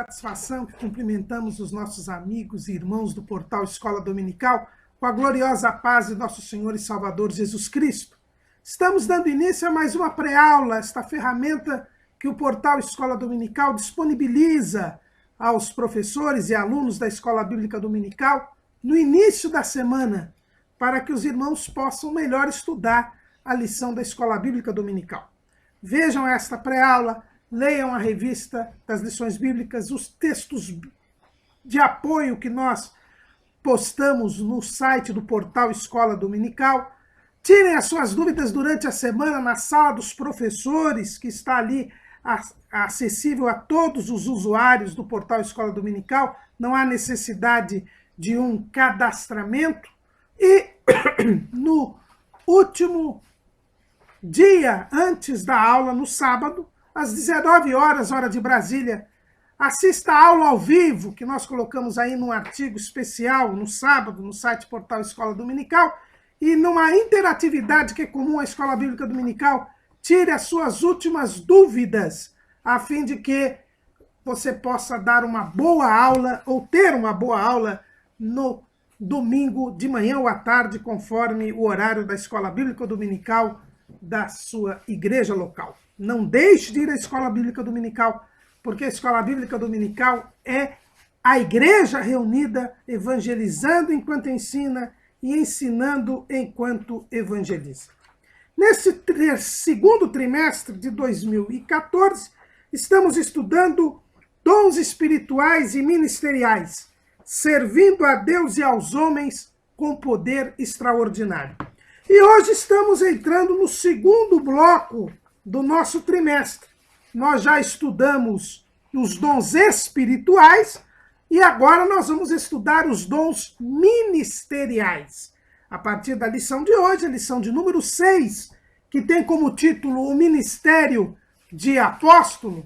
satisfação que cumprimentamos os nossos amigos e irmãos do portal Escola Dominical com a gloriosa paz de nosso Senhor e Salvador Jesus Cristo. Estamos dando início a mais uma pré-aula, esta ferramenta que o portal Escola Dominical disponibiliza aos professores e alunos da Escola Bíblica Dominical no início da semana, para que os irmãos possam melhor estudar a lição da Escola Bíblica Dominical. Vejam esta pré-aula, leiam a revista das lições bíblicas, os textos de apoio que nós postamos no site do portal Escola Dominical. Tirem as suas dúvidas durante a semana na sala dos professores, que está ali acessível a todos os usuários do portal Escola Dominical. Não há necessidade de um cadastramento. E no último dia antes da aula, no sábado, às 19 horas, hora de Brasília, assista a aula ao vivo, que nós colocamos aí num artigo especial no sábado, no site Portal Escola Dominical, e numa interatividade que é comum à Escola Bíblica Dominical, tire as suas últimas dúvidas, a fim de que você possa dar uma boa aula, ou ter uma boa aula no domingo de manhã ou à tarde, conforme o horário da Escola Bíblica Dominical da sua igreja local. Não deixe de ir à Escola Bíblica Dominical, porque a Escola Bíblica Dominical é a igreja reunida, evangelizando enquanto ensina e ensinando enquanto evangeliza. Nesse segundo trimestre de 2014, estamos estudando dons espirituais e ministeriais, servindo a Deus e aos homens com poder extraordinário. E hoje estamos entrando no segundo bloco do nosso trimestre. Nós já estudamos os dons espirituais e agora nós vamos estudar os dons ministeriais. A partir da lição de hoje, a lição de número 6, que tem como título o Ministério de Apóstolo,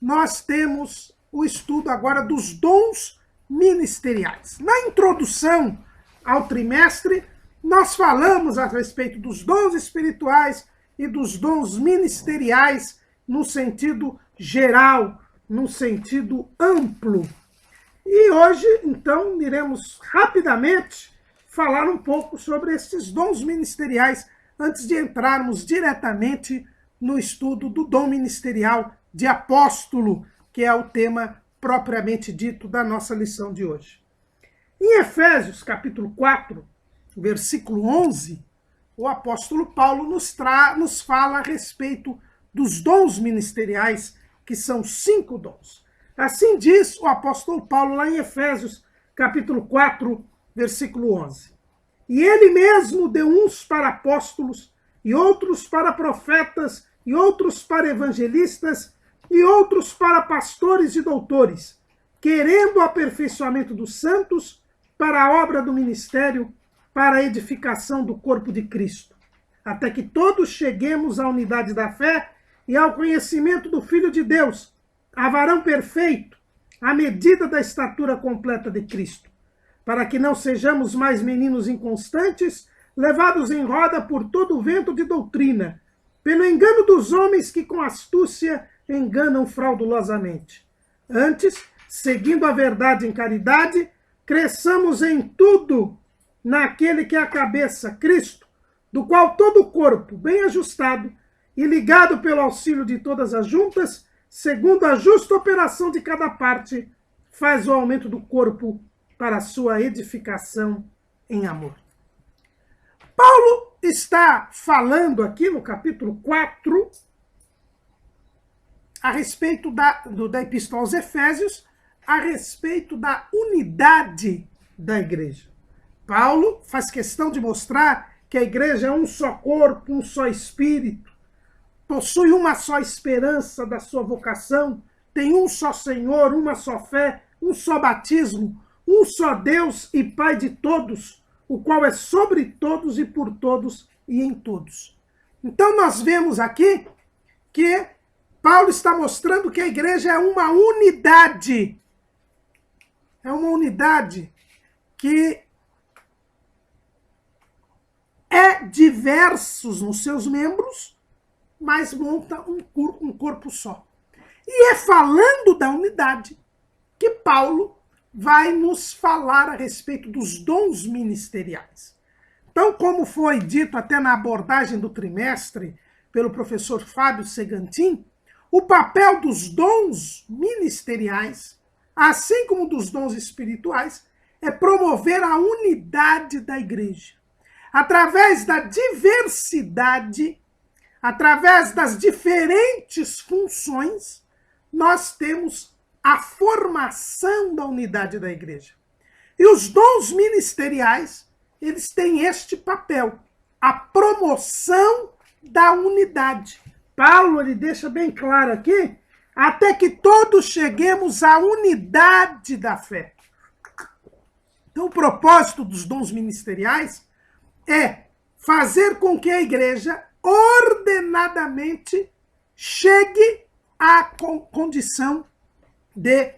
nós temos o estudo agora dos dons ministeriais. Na introdução ao trimestre, nós falamos a respeito dos dons espirituais e dos dons ministeriais no sentido geral, no sentido amplo. E hoje, então, iremos rapidamente falar um pouco sobre esses dons ministeriais, antes de entrarmos diretamente no estudo do dom ministerial de apóstolo, que é o tema propriamente dito da nossa lição de hoje. Em Efésios, capítulo 4, versículo 11, o apóstolo Paulo nos fala a respeito dos dons ministeriais, que são 5 dons. Assim diz o apóstolo Paulo lá em Efésios, capítulo 4, versículo 11. E ele mesmo deu uns para apóstolos, e outros para profetas, e outros para evangelistas, e outros para pastores e doutores, querendo o aperfeiçoamento dos santos para a obra do ministério, para a edificação do corpo de Cristo, até que todos cheguemos à unidade da fé e ao conhecimento do Filho de Deus, a varão perfeito, à medida da estatura completa de Cristo, para que não sejamos mais meninos inconstantes, levados em roda por todo o vento de doutrina, pelo engano dos homens que com astúcia enganam fraudulosamente. Antes, seguindo a verdade em caridade, cresçamos em tudo naquele que é a cabeça, Cristo, do qual todo o corpo, bem ajustado e ligado pelo auxílio de todas as juntas, segundo a justa operação de cada parte, faz o aumento do corpo para a sua edificação em amor. Paulo está falando aqui no capítulo 4, a respeito da Epístola aos Efésios, a respeito da unidade da igreja. Paulo faz questão de mostrar que a igreja é um só corpo, um só espírito, possui uma só esperança da sua vocação, tem um só Senhor, uma só fé, um só batismo, um só Deus e Pai de todos, o qual é sobre todos e por todos e em todos. Então nós vemos aqui que Paulo está mostrando que a igreja é uma unidade. É uma unidade que é diversos nos seus membros, mas monta um corpo só. E é falando da unidade que Paulo vai nos falar a respeito dos dons ministeriais. Então, como foi dito até na abordagem do trimestre pelo professor Fábio Segantin, o papel dos dons ministeriais, assim como dos dons espirituais, é promover a unidade da igreja. Através da diversidade, através das diferentes funções, nós temos a formação da unidade da igreja. E os dons ministeriais, eles têm este papel, a promoção da unidade. Paulo, ele deixa bem claro aqui, até que todos cheguemos à unidade da fé. Então, o propósito dos dons ministeriais é fazer com que a igreja ordenadamente chegue à condição de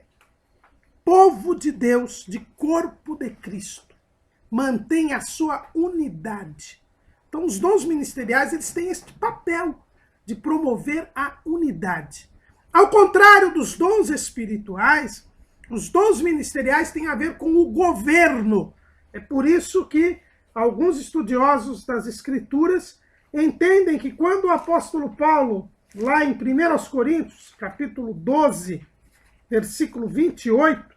povo de Deus, de corpo de Cristo. Mantém a sua unidade. Então, os dons ministeriais, eles têm este papel de promover a unidade. Ao contrário dos dons espirituais, os dons ministeriais têm a ver com o governo. É por isso que alguns estudiosos das Escrituras entendem que quando o apóstolo Paulo, lá em 1 Coríntios, capítulo 12, versículo 28,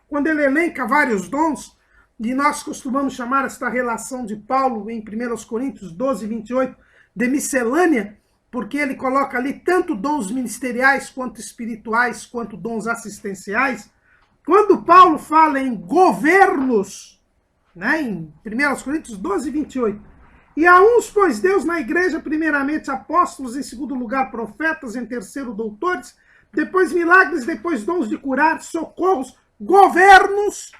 quando ele elenca vários dons, e nós costumamos chamar esta relação de Paulo em 1 Coríntios 12, 28, de miscelânea, porque ele coloca ali tanto dons ministeriais, quanto espirituais, quanto dons assistenciais. Quando Paulo fala em governos, né, em 1 Coríntios 12, 28, e a uns pôs Deus na igreja, primeiramente apóstolos, em segundo lugar profetas, em terceiro doutores, depois milagres, depois dons de curar, socorros, governos,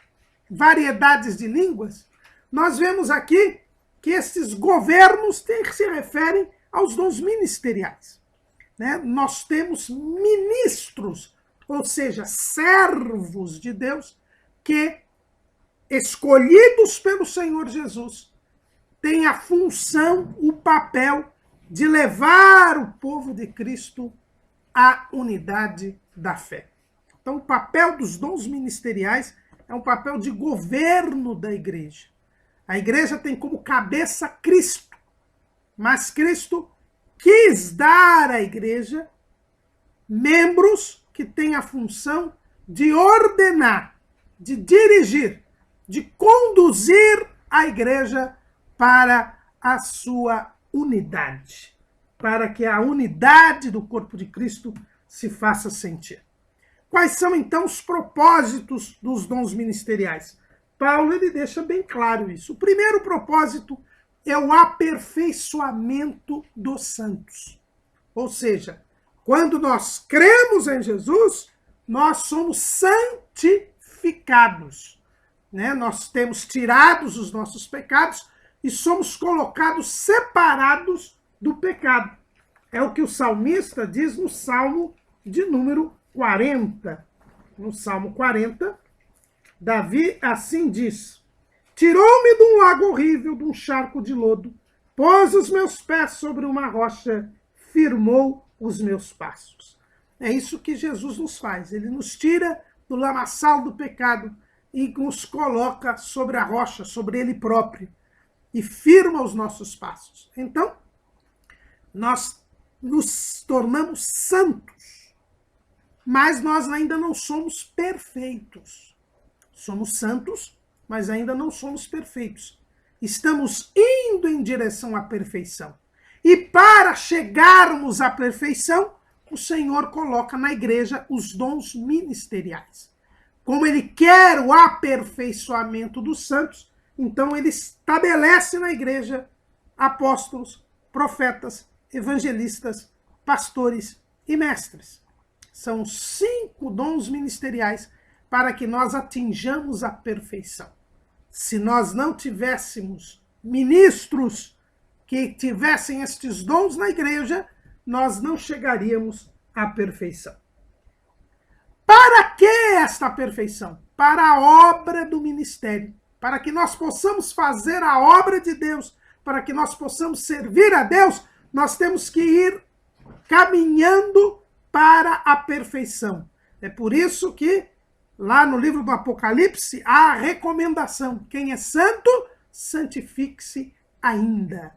variedades de línguas, nós vemos aqui que esses governos se referem aos dons ministeriais. Né? Nós temos ministros, ou seja, servos de Deus, que, escolhidos pelo Senhor Jesus, têm a função, o papel de levar o povo de Cristo à unidade da fé. Então, o papel dos dons ministeriais é um papel de governo da igreja. A igreja tem como cabeça Cristo, mas Cristo quis dar à igreja membros que têm a função de ordenar, de dirigir, de conduzir a igreja para a sua unidade, para que a unidade do corpo de Cristo se faça sentir. Quais são, então, os propósitos dos dons ministeriais? Paulo, ele deixa bem claro isso. O primeiro propósito é o aperfeiçoamento dos santos. Ou seja, quando nós cremos em Jesus, nós somos santificados. Né? Nós temos tirados os nossos pecados e somos colocados separados do pecado. É o que o salmista diz no Salmo de número 40. No Salmo 40, Davi assim diz: tirou-me de um lago horrível, de um charco de lodo, pôs os meus pés sobre uma rocha, firmou os meus passos. É isso que Jesus nos faz. Ele nos tira do lamaçal do pecado e nos coloca sobre a rocha, sobre ele próprio, e firma os nossos passos. Então, nós nos tornamos santos, mas nós ainda não somos perfeitos. Somos santos, mas ainda não somos perfeitos. Estamos indo em direção à perfeição. E para chegarmos à perfeição, o Senhor coloca na igreja os dons ministeriais. Como ele quer o aperfeiçoamento dos santos, então ele estabelece na igreja apóstolos, profetas, evangelistas, pastores e mestres. São 5 dons ministeriais para que nós atinjamos a perfeição. Se nós não tivéssemos ministros que tivessem estes dons na igreja, nós não chegaríamos à perfeição. Para que esta perfeição? Para a obra do ministério. Para que nós possamos fazer a obra de Deus, para que nós possamos servir a Deus, nós temos que ir caminhando para a perfeição. É por isso que lá no livro do Apocalipse, há a recomendação: quem é santo, santifique-se ainda.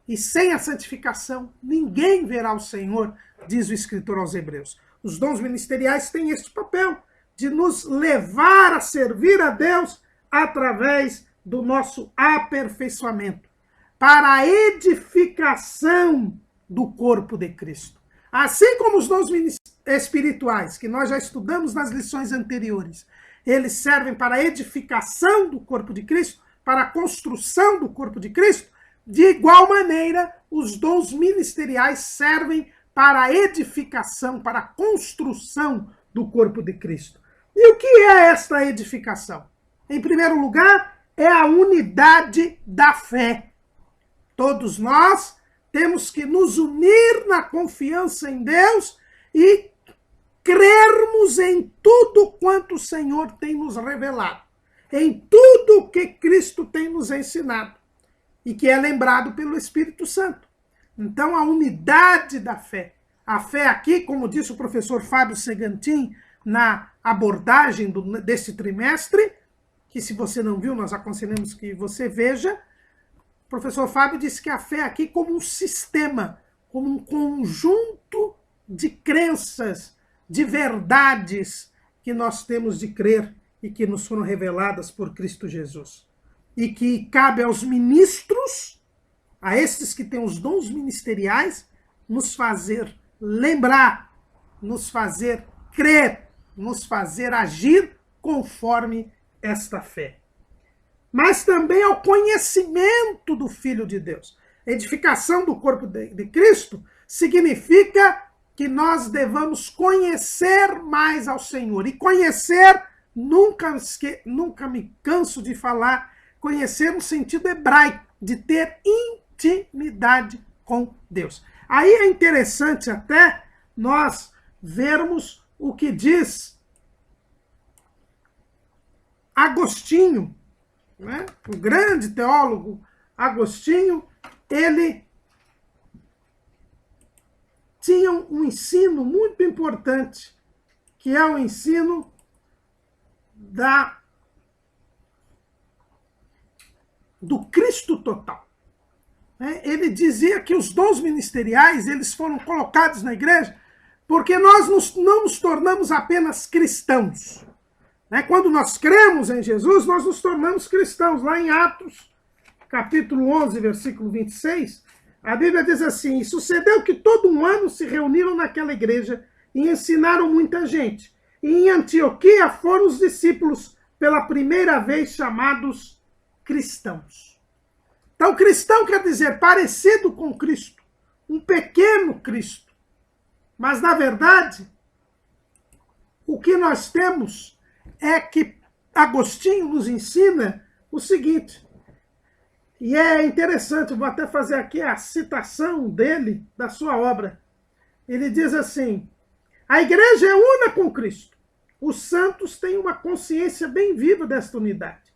E sem a santificação, ninguém verá o Senhor, diz o escritor aos Hebreus. Os dons ministeriais têm este papel, de nos levar a servir a Deus através do nosso aperfeiçoamento, para a edificação do corpo de Cristo. Assim como os dons espirituais, que nós já estudamos nas lições anteriores, eles servem para a edificação do corpo de Cristo, para a construção do corpo de Cristo, de igual maneira, os dons ministeriais servem para a edificação, para a construção do corpo de Cristo. E o que é esta edificação? Em primeiro lugar, é a unidade da fé. Todos nós temos que nos unir na confiança em Deus e crermos em tudo quanto o Senhor tem nos revelado, em tudo que Cristo tem nos ensinado e que é lembrado pelo Espírito Santo. Então, a unidade da fé. A fé aqui, como disse o professor Fábio Segantin na abordagem desse trimestre, que se você não viu, nós aconselhamos que você veja, o professor Fábio disse que a fé aqui como um sistema, como um conjunto de crenças, de verdades que nós temos de crer e que nos foram reveladas por Cristo Jesus. E que cabe aos ministros, a esses que têm os dons ministeriais, nos fazer lembrar, nos fazer crer, nos fazer agir conforme esta fé. Mas também ao conhecimento do Filho de Deus. A edificação do corpo de Cristo significa que nós devamos conhecer mais ao Senhor. E conhecer, nunca me canso de falar, conhecer no sentido hebraico, de ter intimidade com Deus. Aí é interessante até nós vermos o que diz Agostinho, né? O grande teólogo Agostinho. Ele tinha um ensino muito importante, que é o ensino do Cristo total. Ele dizia que os dons ministeriais eles foram colocados na igreja porque nós não nos tornamos apenas cristãos. Quando nós cremos em Jesus, nós nos tornamos cristãos. Lá em Atos, capítulo 11, versículo 26, a Bíblia diz assim: e sucedeu que todo um ano se reuniram naquela igreja e ensinaram muita gente. E em Antioquia foram os discípulos pela primeira vez chamados cristãos. Então, cristão quer dizer parecido com Cristo, um pequeno Cristo. Mas, na verdade, o que nós temos é que Agostinho nos ensina o seguinte, e é interessante, vou até fazer aqui a citação dele, da sua obra. Ele diz assim: a igreja é una com Cristo. Os santos têm uma consciência bem viva desta unidade.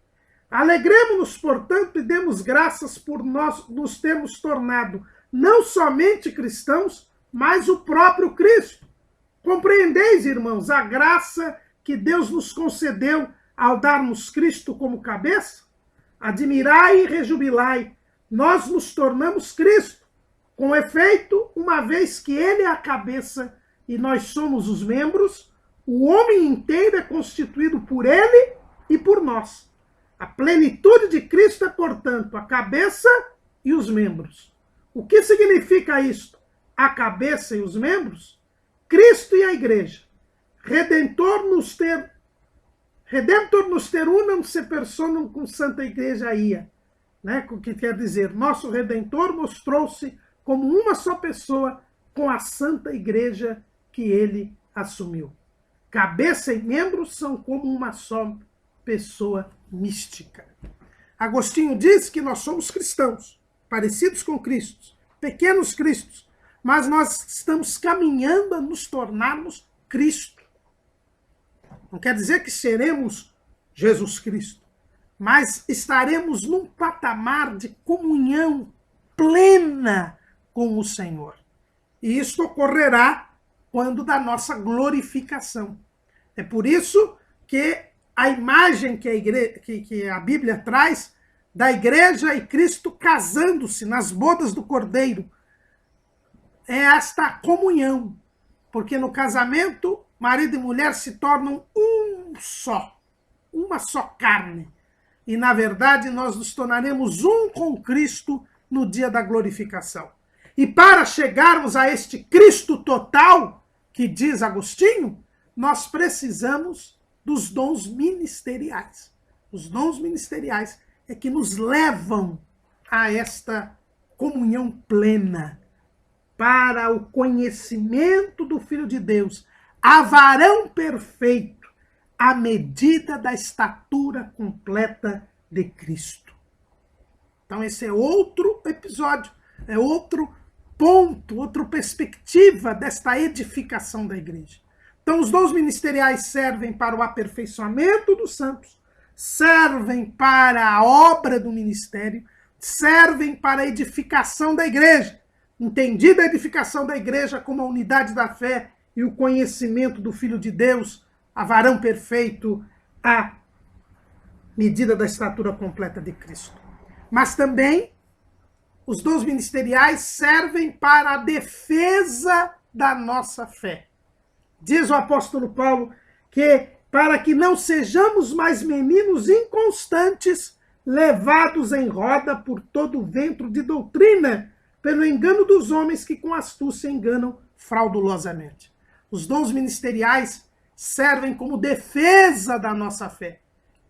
Alegremos-nos, portanto, e demos graças por nós nos termos tornado não somente cristãos, mas o próprio Cristo. Compreendeis, irmãos, a graça que Deus nos concedeu ao darmos Cristo como cabeça? Admirai e rejubilai, nós nos tornamos Cristo. Com efeito, uma vez que Ele é a cabeça e nós somos os membros, o homem inteiro é constituído por Ele e por nós. A plenitude de Cristo é, portanto, a cabeça e os membros. O que significa isto? A cabeça e os membros? Cristo e a igreja. Redentor nos ter unam se personam com Santa Igreja ia. O que quer dizer, nosso Redentor mostrou-se como uma só pessoa com a Santa Igreja que ele assumiu. Cabeça e membros são como uma só pessoa mística. Agostinho diz que nós somos cristãos, parecidos com Cristo, pequenos cristos, mas nós estamos caminhando a nos tornarmos Cristo. Não quer dizer que seremos Jesus Cristo, mas estaremos num patamar de comunhão plena com o Senhor. E isso ocorrerá quando da nossa glorificação. É por isso porque a imagem que a Bíblia traz da igreja e Cristo casando-se nas bodas do Cordeiro é esta comunhão, porque no casamento, marido e mulher se tornam um só, uma só carne. E, na verdade, nós nos tornaremos um com Cristo no dia da glorificação. E para chegarmos a este Cristo total, que diz Agostinho, nós precisamos dos dons ministeriais. Os dons ministeriais é que nos levam a esta comunhão plena, para o conhecimento do Filho de Deus, a varão perfeito, à medida da estatura completa de Cristo. Então esse é outro episódio, é outro ponto, outra perspectiva desta edificação da igreja. Então os dons ministeriais servem para o aperfeiçoamento dos santos, servem para a obra do ministério, servem para a edificação da igreja. Entendida a edificação da igreja como a unidade da fé e o conhecimento do Filho de Deus, a varão perfeito, à medida da estatura completa de Cristo. Mas também os dons ministeriais servem para a defesa da nossa fé. Diz o apóstolo Paulo que para que não sejamos mais meninos inconstantes, levados em roda por todo o vento de doutrina, pelo engano dos homens que com astúcia enganam fraudulosamente. Os dons ministeriais servem como defesa da nossa fé,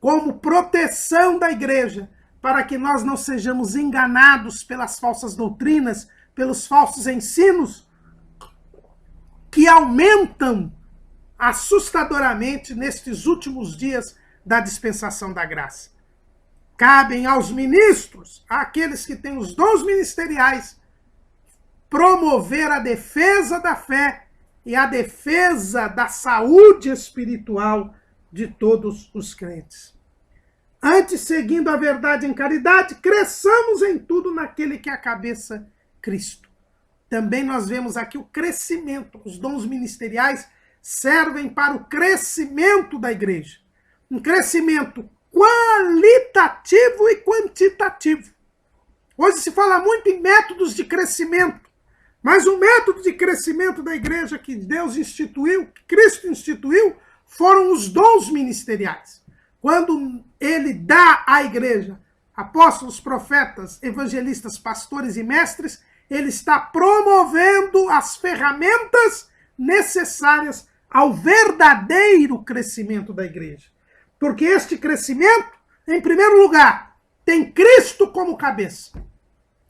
como proteção da igreja, para que nós não sejamos enganados pelas falsas doutrinas, pelos falsos ensinos, que aumentam assustadoramente nestes últimos dias da dispensação da graça. Cabem aos ministros, àqueles que têm os dons ministeriais, promover a defesa da fé e a defesa da saúde espiritual de todos os crentes. Antes, seguindo a verdade em caridade, cresçamos em tudo naquele que é a cabeça, Cristo. Também nós vemos aqui o crescimento. Os dons ministeriais servem para o crescimento da igreja. Um crescimento qualitativo e quantitativo. Hoje se fala muito em métodos de crescimento, mas o método de crescimento da igreja que Deus instituiu, que Cristo instituiu, foram os dons ministeriais. Quando ele dá à igreja apóstolos, profetas, evangelistas, pastores e mestres, ele está promovendo as ferramentas necessárias ao verdadeiro crescimento da igreja. Porque este crescimento, em primeiro lugar, tem Cristo como cabeça.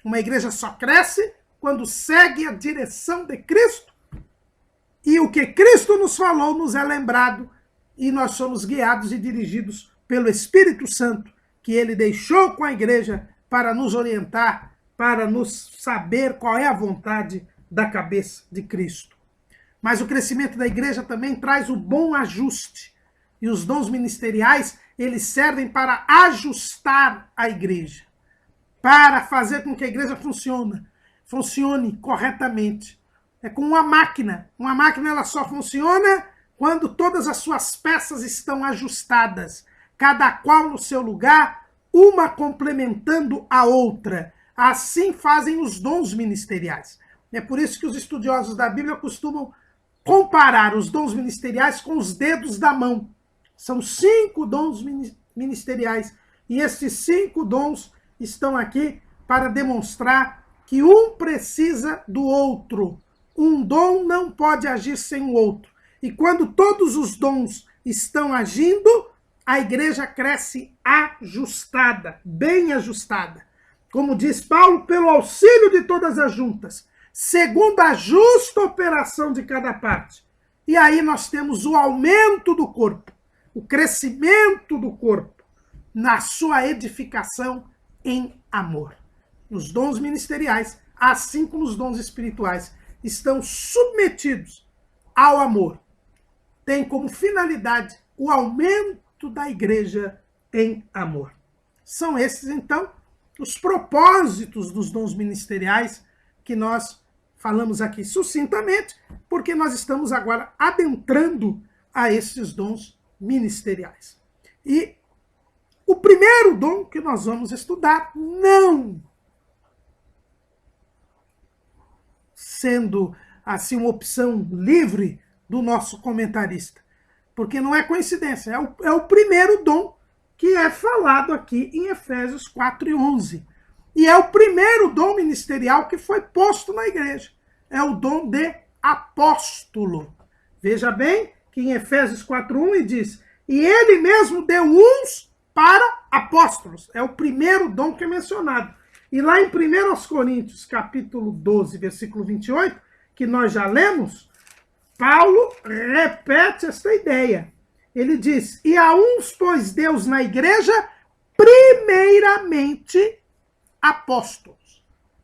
Uma igreja só cresce quando segue a direção de Cristo, e o que Cristo nos falou nos é lembrado, e nós somos guiados e dirigidos pelo Espírito Santo, que ele deixou com a igreja para nos orientar, para nos saber qual é a vontade da cabeça de Cristo. Mas o crescimento da igreja também traz o bom ajuste, e os dons ministeriais, eles servem para ajustar a igreja, para fazer com que a igreja funcione corretamente. É como uma máquina. Uma máquina ela só funciona quando todas as suas peças estão ajustadas, cada qual no seu lugar, uma complementando a outra. Assim fazem os dons ministeriais. É por isso que os estudiosos da Bíblia costumam comparar os dons ministeriais com os dedos da mão. São 5 dons ministeriais. E esses 5 dons estão aqui para demonstrar que um precisa do outro. Um dom não pode agir sem o outro. E quando todos os dons estão agindo, a igreja cresce ajustada, bem ajustada. Como diz Paulo, pelo auxílio de todas as juntas, segundo a justa operação de cada parte. E aí nós temos o aumento do corpo, o crescimento do corpo, na sua edificação em amor. Os dons ministeriais, assim como os dons espirituais, estão submetidos ao amor. Tem como finalidade o aumento da igreja em amor. São esses, então, os propósitos dos dons ministeriais que nós falamos aqui sucintamente, porque nós estamos agora adentrando a esses dons ministeriais. E o primeiro dom que nós vamos estudar, não sendo assim uma opção livre do nosso comentarista, porque não é coincidência, é o primeiro dom que é falado aqui em Efésios 4:11. E é o primeiro dom ministerial que foi posto na igreja. É o dom de apóstolo. Veja bem que em Efésios 4:1 diz: e ele mesmo deu uns para apóstolos. É o primeiro dom que é mencionado. E lá em 1 Coríntios, capítulo 12, versículo 28, que nós já lemos, Paulo repete esta ideia. Ele diz: e a uns pôs Deus na igreja, primeiramente apóstolos.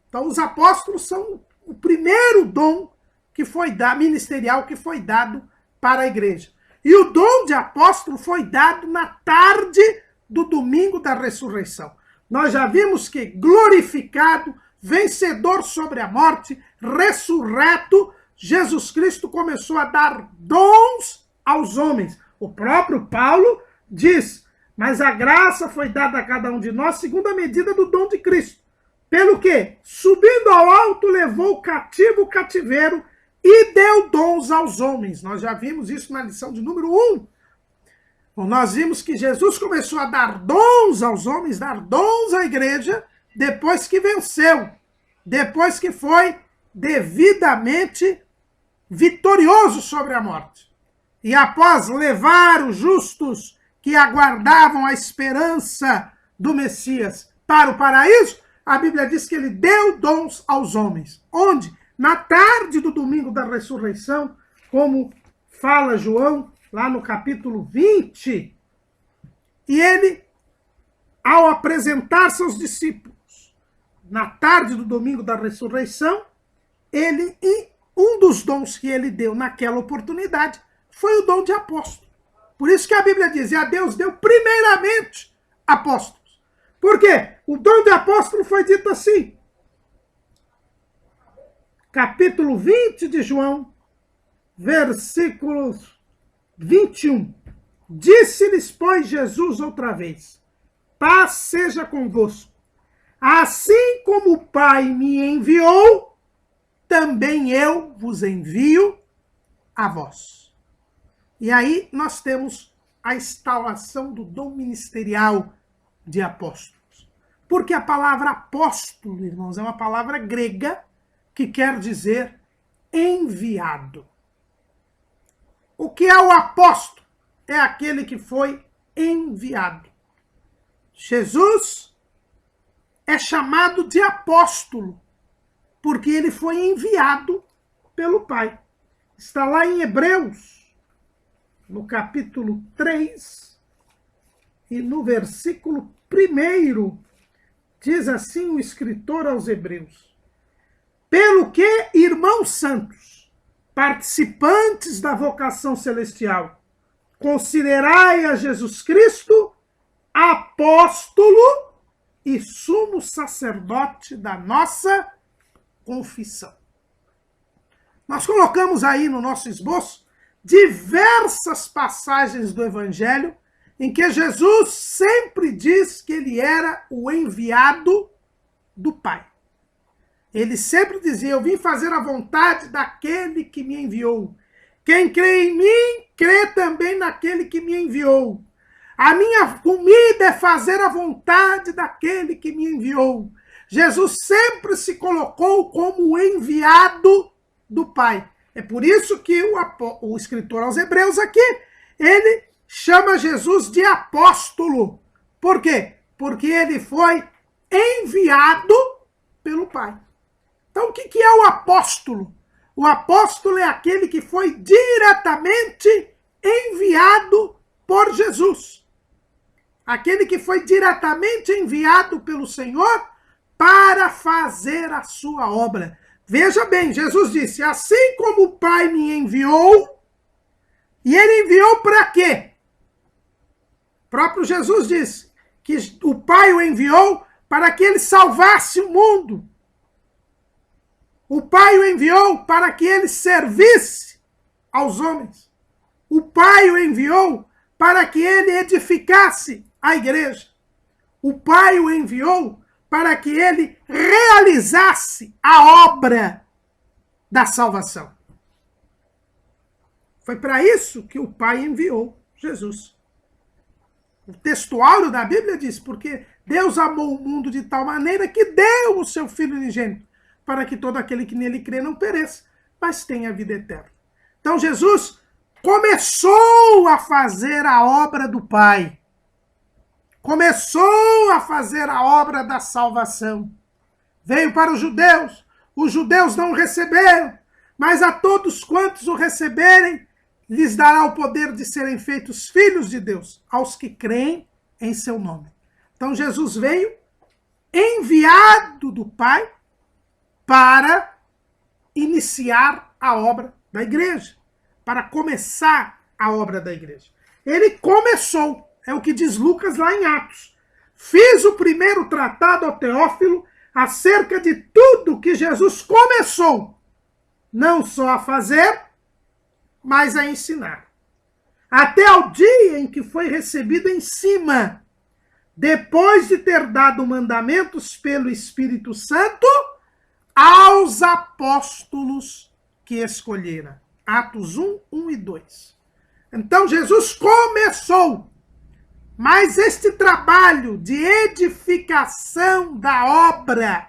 Então, os apóstolos são o primeiro dom que foi dado, ministerial, que foi dado para a igreja. E o dom de apóstolo foi dado na tarde do domingo da ressurreição. Nós já vimos que glorificado, vencedor sobre a morte, ressurreto, Jesus Cristo começou a dar dons aos homens. O próprio Paulo diz: mas a graça foi dada a cada um de nós segundo a medida do dom de Cristo. Pelo que, subindo ao alto, levou cativo o cativeiro e deu dons aos homens. Nós já vimos isso na lição de número 1. Nós vimos que Jesus começou a dar dons aos homens, dar dons à igreja, depois que venceu, depois que foi devidamente vitorioso sobre a morte. E após levar os justos que aguardavam a esperança do Messias para o paraíso, a Bíblia diz que ele deu dons aos homens. Onde? Na tarde do domingo da ressurreição, como fala João, lá no capítulo 20, e ele, ao apresentar-se aos discípulos, na tarde do domingo da ressurreição, um dos dons que ele deu naquela oportunidade foi o dom de apóstolo. Por isso que a Bíblia diz: e a Deus deu primeiramente apóstolos. Por quê? O dom de apóstolo foi dito assim. Capítulo 20 de João, versículos 21. Disse-lhes, pois, Jesus outra vez: paz seja convosco. Assim como o Pai me enviou, também eu vos envio a vós. E aí nós temos a instalação do dom ministerial de apóstolos. Porque a palavra apóstolo, irmãos, é uma palavra grega que quer dizer enviado. O que é o apóstolo? É aquele que foi enviado. Jesus é chamado de apóstolo, porque ele foi enviado pelo Pai. Está lá em Hebreus, no capítulo 3, e no versículo 1, diz assim o escritor aos Hebreus: pelo que, irmãos santos, participantes da vocação celestial, considerai a Jesus Cristo apóstolo e sumo sacerdote da nossa confissão. Nós colocamos aí no nosso esboço diversas passagens do Evangelho em que Jesus sempre diz que ele era o enviado do Pai. Ele sempre dizia: eu vim fazer a vontade daquele que me enviou. Quem crê em mim, crê também naquele que me enviou. A minha comida é fazer a vontade daquele que me enviou. Jesus sempre se colocou como o enviado do Pai. É por isso que o escritor aos Hebreus aqui, ele chama Jesus de apóstolo. Por quê? Porque ele foi enviado pelo Pai. Então, o que é o apóstolo? O apóstolo é aquele que foi diretamente enviado por Jesus. Aquele que foi diretamente enviado pelo Senhor para fazer a sua obra. Veja bem, Jesus disse: assim como o Pai me enviou, e ele enviou para quê? O próprio Jesus disse que o Pai o enviou para que ele salvasse o mundo. O Pai o enviou para que ele servisse aos homens. O Pai o enviou para que ele edificasse a igreja. O Pai o enviou para que ele realizasse a obra da salvação. Foi para isso que o Pai enviou Jesus. O textuário da Bíblia diz, porque Deus amou o mundo de tal maneira que deu o seu Filho unigênito, para que todo aquele que nele crê não pereça, mas tenha vida eterna. Então Jesus começou a fazer a obra do Pai. Começou a fazer a obra da salvação. Veio para os judeus não o receberam, mas a todos quantos o receberem, lhes dará o poder de serem feitos filhos de Deus, aos que creem em seu nome. Então Jesus veio enviado do Pai para iniciar a obra da igreja, para começar a obra da igreja. Ele começou, é o que diz Lucas lá em Atos. Fiz o primeiro tratado ao Teófilo acerca de tudo que Jesus começou, não só a fazer, mas a ensinar. Até ao dia em que foi recebido em cima, depois de ter dado mandamentos pelo Espírito Santo aos apóstolos que escolhera. Atos 1, 1 e 2. Então Jesus começou, mas este trabalho de edificação da obra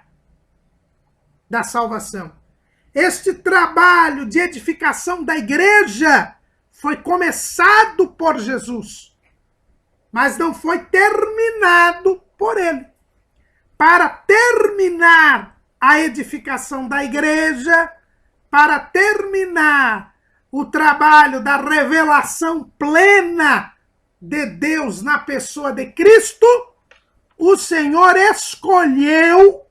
da salvação, este trabalho de edificação da igreja foi começado por Jesus, mas não foi terminado por ele. Para terminar a edificação da igreja, para terminar o trabalho da revelação plena de Deus na pessoa de Cristo, o Senhor escolheu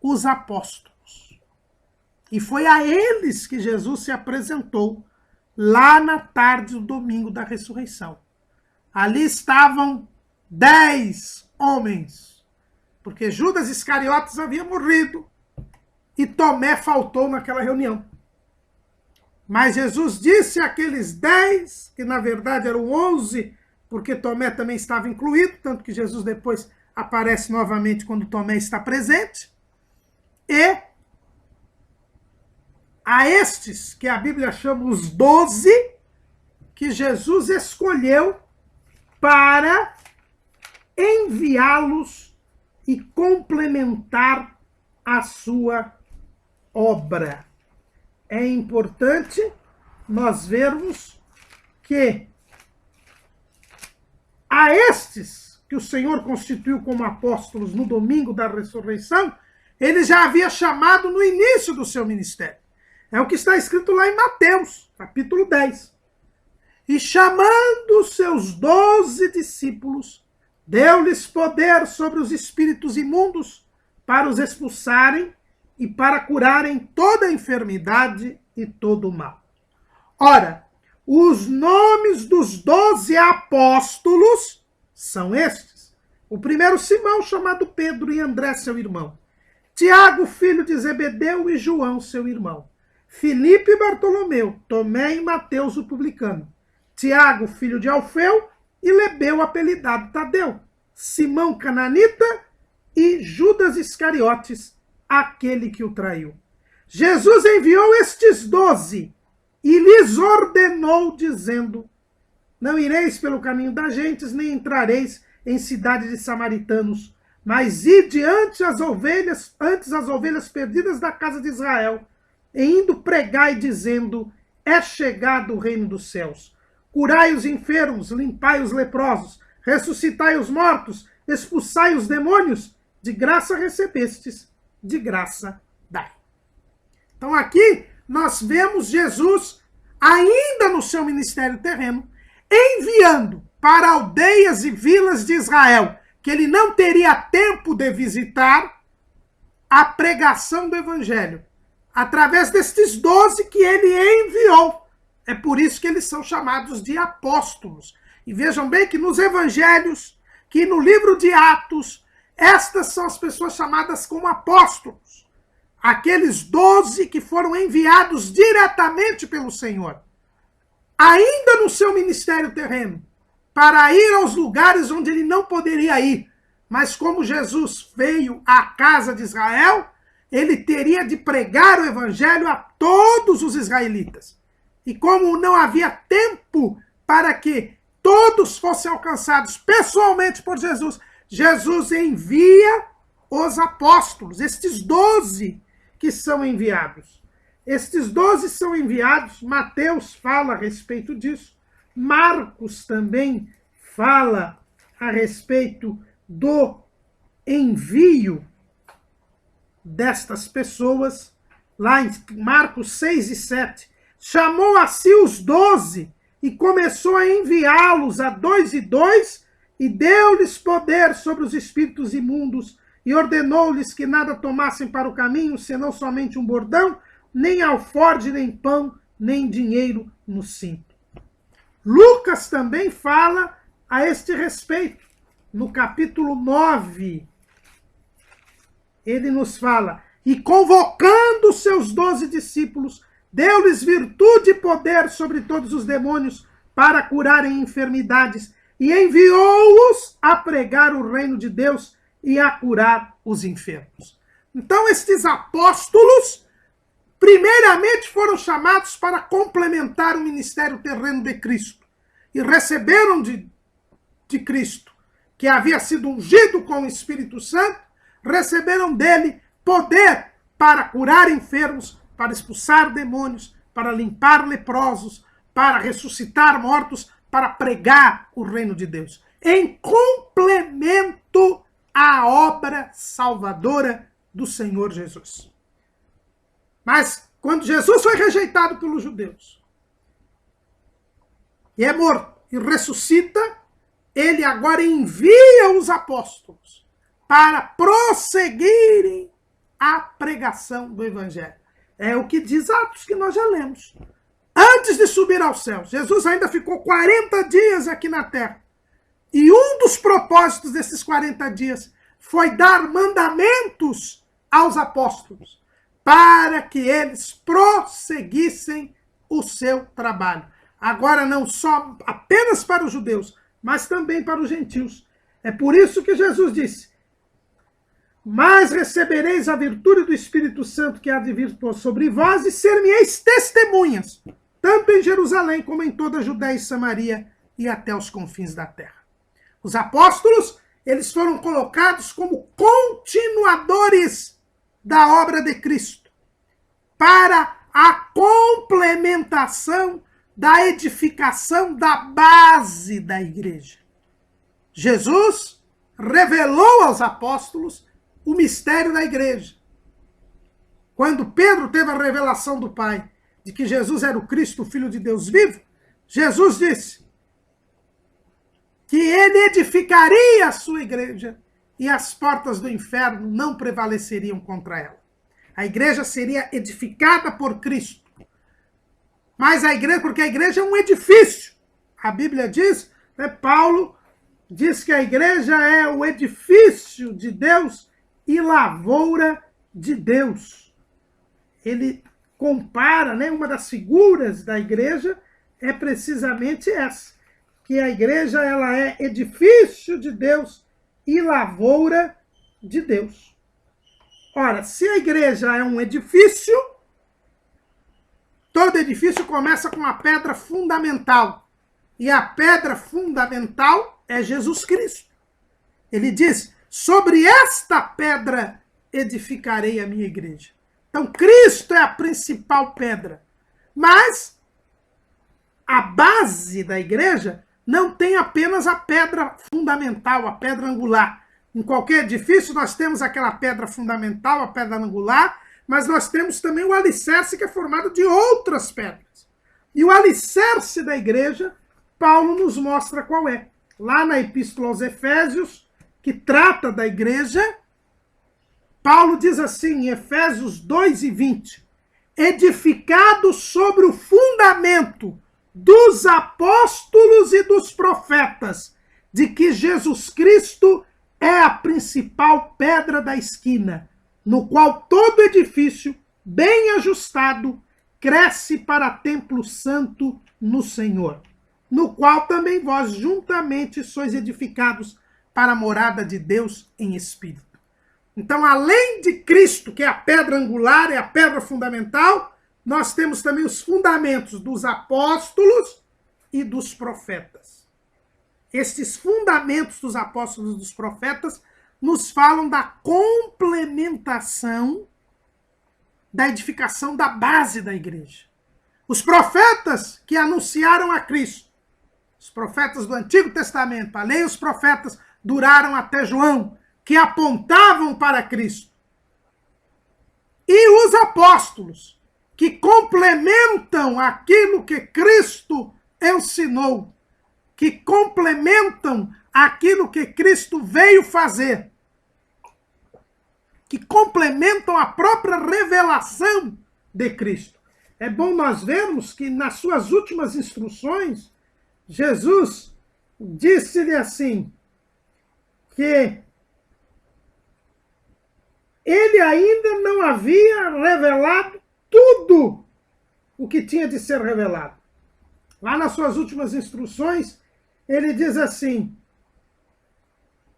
os apóstolos. E foi a eles que Jesus se apresentou lá na tarde do domingo da ressurreição. Ali estavam 10 homens, porque Judas Iscariotes havia morrido e Tomé faltou naquela reunião. Mas Jesus disse àqueles 10, que na verdade eram 11, porque Tomé também estava incluído, tanto que Jesus depois aparece novamente quando Tomé está presente, e a estes, que a Bíblia chama os 12, que Jesus escolheu para enviá-los e complementar a sua obra. É importante nós vermos que a estes que o Senhor constituiu como apóstolos no domingo da ressurreição, ele já havia chamado no início do seu ministério. É o que está escrito lá em Mateus, capítulo 10. E chamando os seus 12 discípulos, deu-lhes poder sobre os espíritos imundos para os expulsarem e para curarem toda a enfermidade e todo o mal. Ora, os nomes dos 12 apóstolos são estes. O primeiro, Simão, chamado Pedro, e André, seu irmão. Tiago, filho de Zebedeu, e João, seu irmão. Filipe e Bartolomeu, Tomé e Mateus, o publicano. Tiago, filho de Alfeu, e Lebeu, apelidado Tadeu. Simão cananita e Judas Iscariotes, aquele que o traiu. Jesus enviou estes 12 e lhes ordenou, dizendo: não ireis pelo caminho das gentes, nem entrareis em cidade de samaritanos, mas ide antes as ovelhas perdidas da casa de Israel, e indo pregai, dizendo: é chegado o reino dos céus. Curai os enfermos, limpai os leprosos, ressuscitai os mortos, expulsai os demônios. De graça recebestes, de graça dai. Então aqui nós vemos Jesus, ainda no seu ministério terreno, enviando para aldeias e vilas de Israel, que ele não teria tempo de visitar, a pregação do evangelho, através destes 12 que ele enviou. É por isso que eles são chamados de apóstolos. E vejam bem que nos evangelhos, que no livro de Atos, estas são as pessoas chamadas como apóstolos. Aqueles 12 que foram enviados diretamente pelo Senhor. Ainda no seu ministério terreno, para ir aos lugares onde ele não poderia ir. Mas como Jesus veio à casa de Israel, ele teria de pregar o evangelho a todos os israelitas. E como não havia tempo para que todos fossem alcançados pessoalmente por Jesus, Jesus envia os apóstolos, estes 12 que são enviados. Estes 12 são enviados, Mateus fala a respeito disso, Marcos também fala a respeito do envio destas pessoas, lá em Marcos 6 e 7. Chamou a si os 12 e começou a enviá-los a 2 e 2 e deu-lhes poder sobre os espíritos imundos e ordenou-lhes que nada tomassem para o caminho, senão somente um bordão, nem alforje, nem pão, nem dinheiro no cinto. Lucas também fala a este respeito. No capítulo 9, ele nos fala, e convocando seus 12 discípulos, deu-lhes virtude e poder sobre todos os demônios para curarem enfermidades, e enviou-os a pregar o reino de Deus e a curar os enfermos. Então, estes apóstolos, primeiramente, foram chamados para complementar o ministério terreno de Cristo, e receberam de Cristo, que havia sido ungido com o Espírito Santo, receberam dele poder para curar enfermos, para expulsar demônios, para limpar leprosos, para ressuscitar mortos, para pregar o reino de Deus, em complemento à obra salvadora do Senhor Jesus. Mas quando Jesus foi rejeitado pelos judeus, e é morto, e ressuscita, ele agora envia os apóstolos para prosseguirem a pregação do evangelho. É o que diz Atos, que nós já lemos. Antes de subir aos céus, Jesus ainda ficou 40 dias aqui na terra. E um dos propósitos desses 40 dias foi dar mandamentos aos apóstolos para que eles prosseguissem o seu trabalho. Agora não só apenas para os judeus, mas também para os gentios. É por isso que Jesus disse, mas recebereis a virtude do Espírito Santo que há de vir sobre vós e ser-me-eis testemunhas, tanto em Jerusalém como em toda a Judéia e Samaria e até os confins da terra. Os apóstolos, eles foram colocados como continuadores da obra de Cristo, para a complementação da edificação da base da igreja. Jesus revelou aos apóstolos o mistério da igreja. Quando Pedro teve a revelação do Pai de que Jesus era o Cristo, o Filho de Deus vivo, Jesus disse que ele edificaria a sua igreja e as portas do inferno não prevaleceriam contra ela. A igreja seria edificada por Cristo. Mas a igreja, porque a igreja é um edifício. A Bíblia diz, né, Paulo diz que a igreja é o edifício de Deus e lavoura de Deus. Ele compara, né, uma das figuras da igreja é precisamente essa, que a igreja ela é edifício de Deus e lavoura de Deus. Ora, se a igreja é um edifício, todo edifício começa com a pedra fundamental. E a pedra fundamental é Jesus Cristo. Ele diz, sobre esta pedra edificarei a minha igreja. Então, Cristo é a principal pedra. Mas a base da igreja não tem apenas a pedra fundamental, a pedra angular. Em qualquer edifício nós temos aquela pedra fundamental, a pedra angular, mas nós temos também o alicerce que é formado de outras pedras. E o alicerce da igreja, Paulo nos mostra qual é. Lá na Epístola aos Efésios, que trata da igreja, Paulo diz assim, em Efésios 2 e 20, edificado sobre o fundamento dos apóstolos e dos profetas, de que Jesus Cristo é a principal pedra da esquina, no qual todo edifício, bem ajustado, cresce para templo santo no Senhor. no qual também vós juntamente sois edificados para a morada de Deus em espírito. Então, além de Cristo, que é a pedra angular, é a pedra fundamental, nós temos também os fundamentos dos apóstolos e dos profetas. Estes fundamentos dos apóstolos e dos profetas nos falam da complementação da edificação da base da igreja. Os profetas que anunciaram a Cristo, os profetas do Antigo Testamento, a lei e os profetas duraram até João, que apontavam para Cristo. E os apóstolos, que complementam aquilo que Cristo ensinou, que complementam aquilo que Cristo veio fazer, que complementam a própria revelação de Cristo. É bom nós vermos que nas suas últimas instruções, Jesus disse-lhe assim, que ele ainda não havia revelado tudo o que tinha de ser revelado. Lá nas suas últimas instruções, ele diz assim,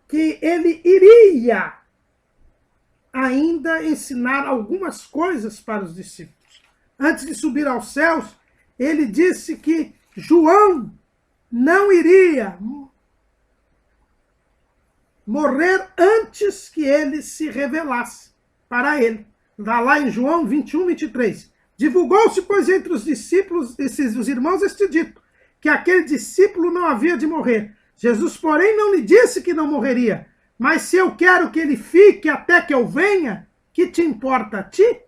que ele iria ainda ensinar algumas coisas para os discípulos. Antes de subir aos céus, ele disse que João não iria morrer antes que ele se revelasse para ele. Está lá em João 21, 23. Divulgou-se, pois, entre os discípulos, os irmãos, este dito, que aquele discípulo não havia de morrer. Jesus, porém, não lhe disse que não morreria. Mas se eu quero que ele fique até que eu venha, que te importa a ti?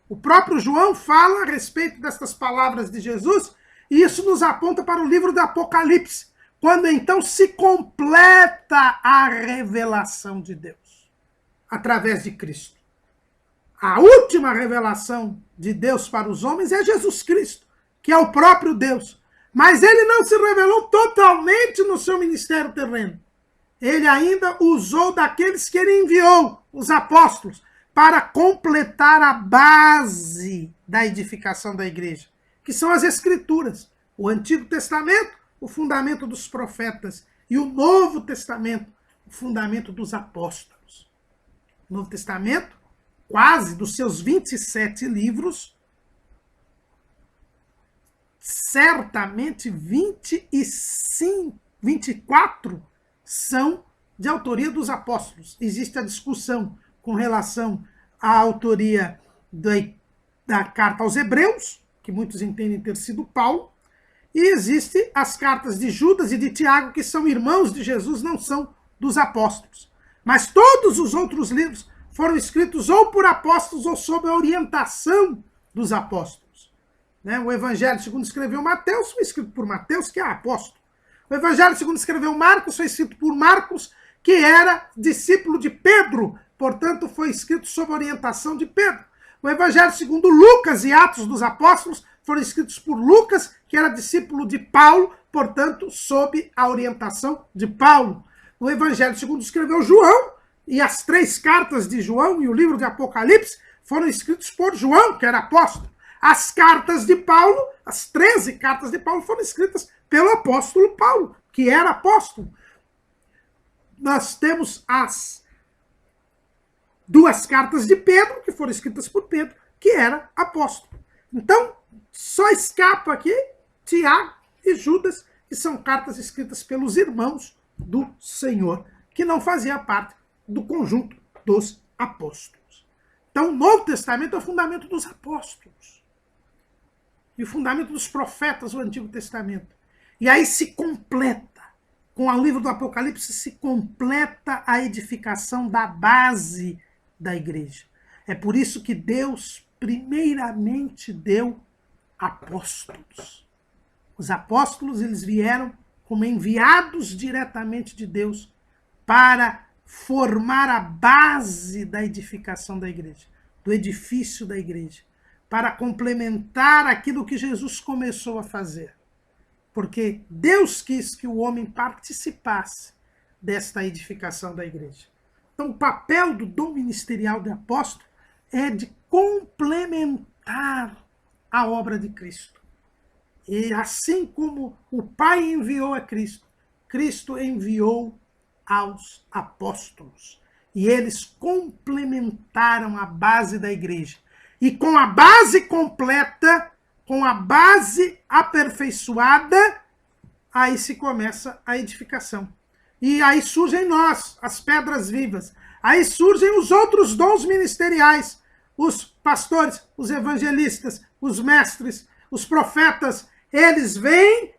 O próprio João fala a respeito destas palavras de Jesus, e isso nos aponta para o livro do Apocalipse, quando então se completa a revelação de Deus, através de Cristo. A última revelação de Deus para os homens é Jesus Cristo, que é o próprio Deus. Mas ele não se revelou totalmente no seu ministério terreno. Ele ainda usou daqueles que ele enviou, os apóstolos, para completar a base da edificação da igreja, que são as Escrituras, o Antigo Testamento, o fundamento dos profetas, e o Novo Testamento, o fundamento dos apóstolos. O Novo Testamento, quase dos seus 27 livros, certamente 24 são de autoria dos apóstolos. Existe a discussão com relação à autoria da carta aos Hebreus, que muitos entendem ter sido Paulo, e existem as cartas de Judas e de Tiago, que são irmãos de Jesus, não são dos apóstolos. Mas todos os outros livros foram escritos ou por apóstolos ou sob a orientação dos apóstolos. O Evangelho segundo escreveu Mateus foi escrito por Mateus, que é apóstolo. O Evangelho segundo escreveu Marcos foi escrito por Marcos, que era discípulo de Pedro, portanto foi escrito sob a orientação de Pedro. O Evangelho segundo Lucas e Atos dos Apóstolos foram escritos por Lucas, que era discípulo de Paulo, portanto sob a orientação de Paulo. O Evangelho segundo escreveu João, e as 3 cartas de João e o livro de Apocalipse foram escritos por João, que era apóstolo. As cartas de Paulo, as 13 cartas de Paulo foram escritas pelo apóstolo Paulo, que era apóstolo. Nós temos as 2 cartas de Pedro, que foram escritas por Pedro, que era apóstolo. Então, só escapa aqui Tiago e Judas, que são cartas escritas pelos irmãos do Senhor, que não fazia parte do conjunto dos apóstolos. Então, o Novo Testamento é o fundamento dos apóstolos. E o fundamento dos profetas, o Antigo Testamento. E aí se completa, com o livro do Apocalipse, se completa a edificação da base da igreja. É por isso que Deus, primeiramente, deu apóstolos. Os apóstolos, eles vieram como enviados diretamente de Deus para formar a base da edificação da igreja, do edifício da igreja, para complementar aquilo que Jesus começou a fazer. Porque Deus quis que o homem participasse desta edificação da igreja. Então, o papel do dom ministerial de apóstolo é de complementar a obra de Cristo. E assim como o Pai enviou a Cristo, Cristo enviou aos apóstolos. E eles complementaram a base da igreja. E com a base completa, com a base aperfeiçoada, aí se começa a edificação. E aí surgem nós, as pedras vivas. Aí surgem os outros dons ministeriais. Os pastores, os evangelistas, os mestres, os profetas. Eles vêm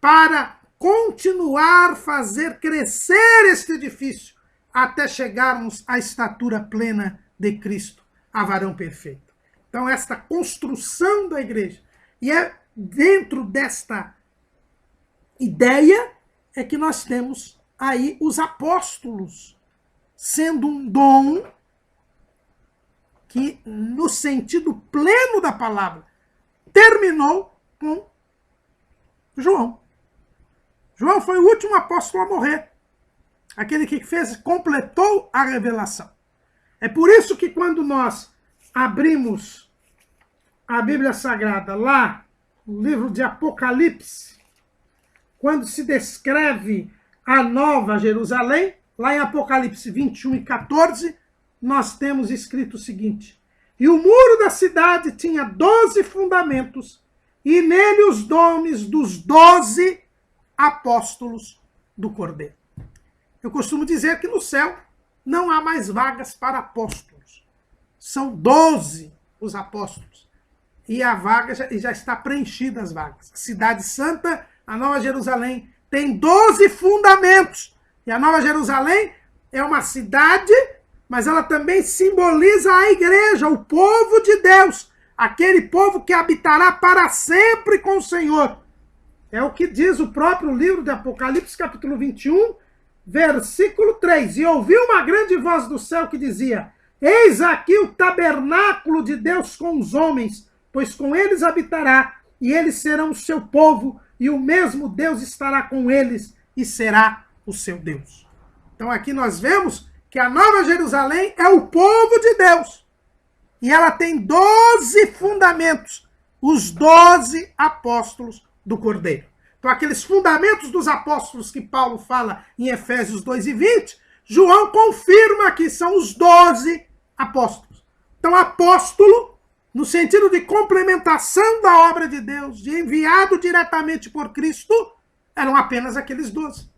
para continuar a fazer crescer este edifício até chegarmos à estatura plena de Cristo, a varão perfeito. Então, esta construção da igreja. E é dentro desta ideia é que nós temos aí os apóstolos, sendo um dom que, no sentido pleno da palavra, terminou com João. João foi o último apóstolo a morrer. Aquele que completou a revelação. É por isso que quando nós abrimos a Bíblia Sagrada lá, no livro de Apocalipse, quando se descreve a Nova Jerusalém, lá em Apocalipse 21 e 14, nós temos escrito o seguinte: e o muro da cidade tinha 12 fundamentos, e nele os nomes dos 12 apóstolos do Cordeiro. Eu costumo dizer que no céu não há mais vagas para apóstolos. São 12 os apóstolos. E a vaga já está preenchida, as vagas. A Cidade Santa, a Nova Jerusalém, tem 12 fundamentos. E a Nova Jerusalém é uma cidade, mas ela também simboliza a igreja, o povo de Deus. Aquele povo que habitará para sempre com o Senhor. É o que diz o próprio livro de Apocalipse, capítulo 21, versículo 3. E ouvi uma grande voz do céu que dizia: eis aqui o tabernáculo de Deus com os homens, pois com eles habitará, e eles serão o seu povo, e o mesmo Deus estará com eles, e será o seu Deus. Então aqui nós vemos que a Nova Jerusalém é o povo de Deus. E ela tem 12 fundamentos, os 12 apóstolos do Cordeiro. Então aqueles fundamentos dos apóstolos que Paulo fala em Efésios 2:20, João confirma que são os 12 apóstolos. Então apóstolo, no sentido de complementação da obra de Deus, de enviado diretamente por Cristo, eram apenas aqueles 12.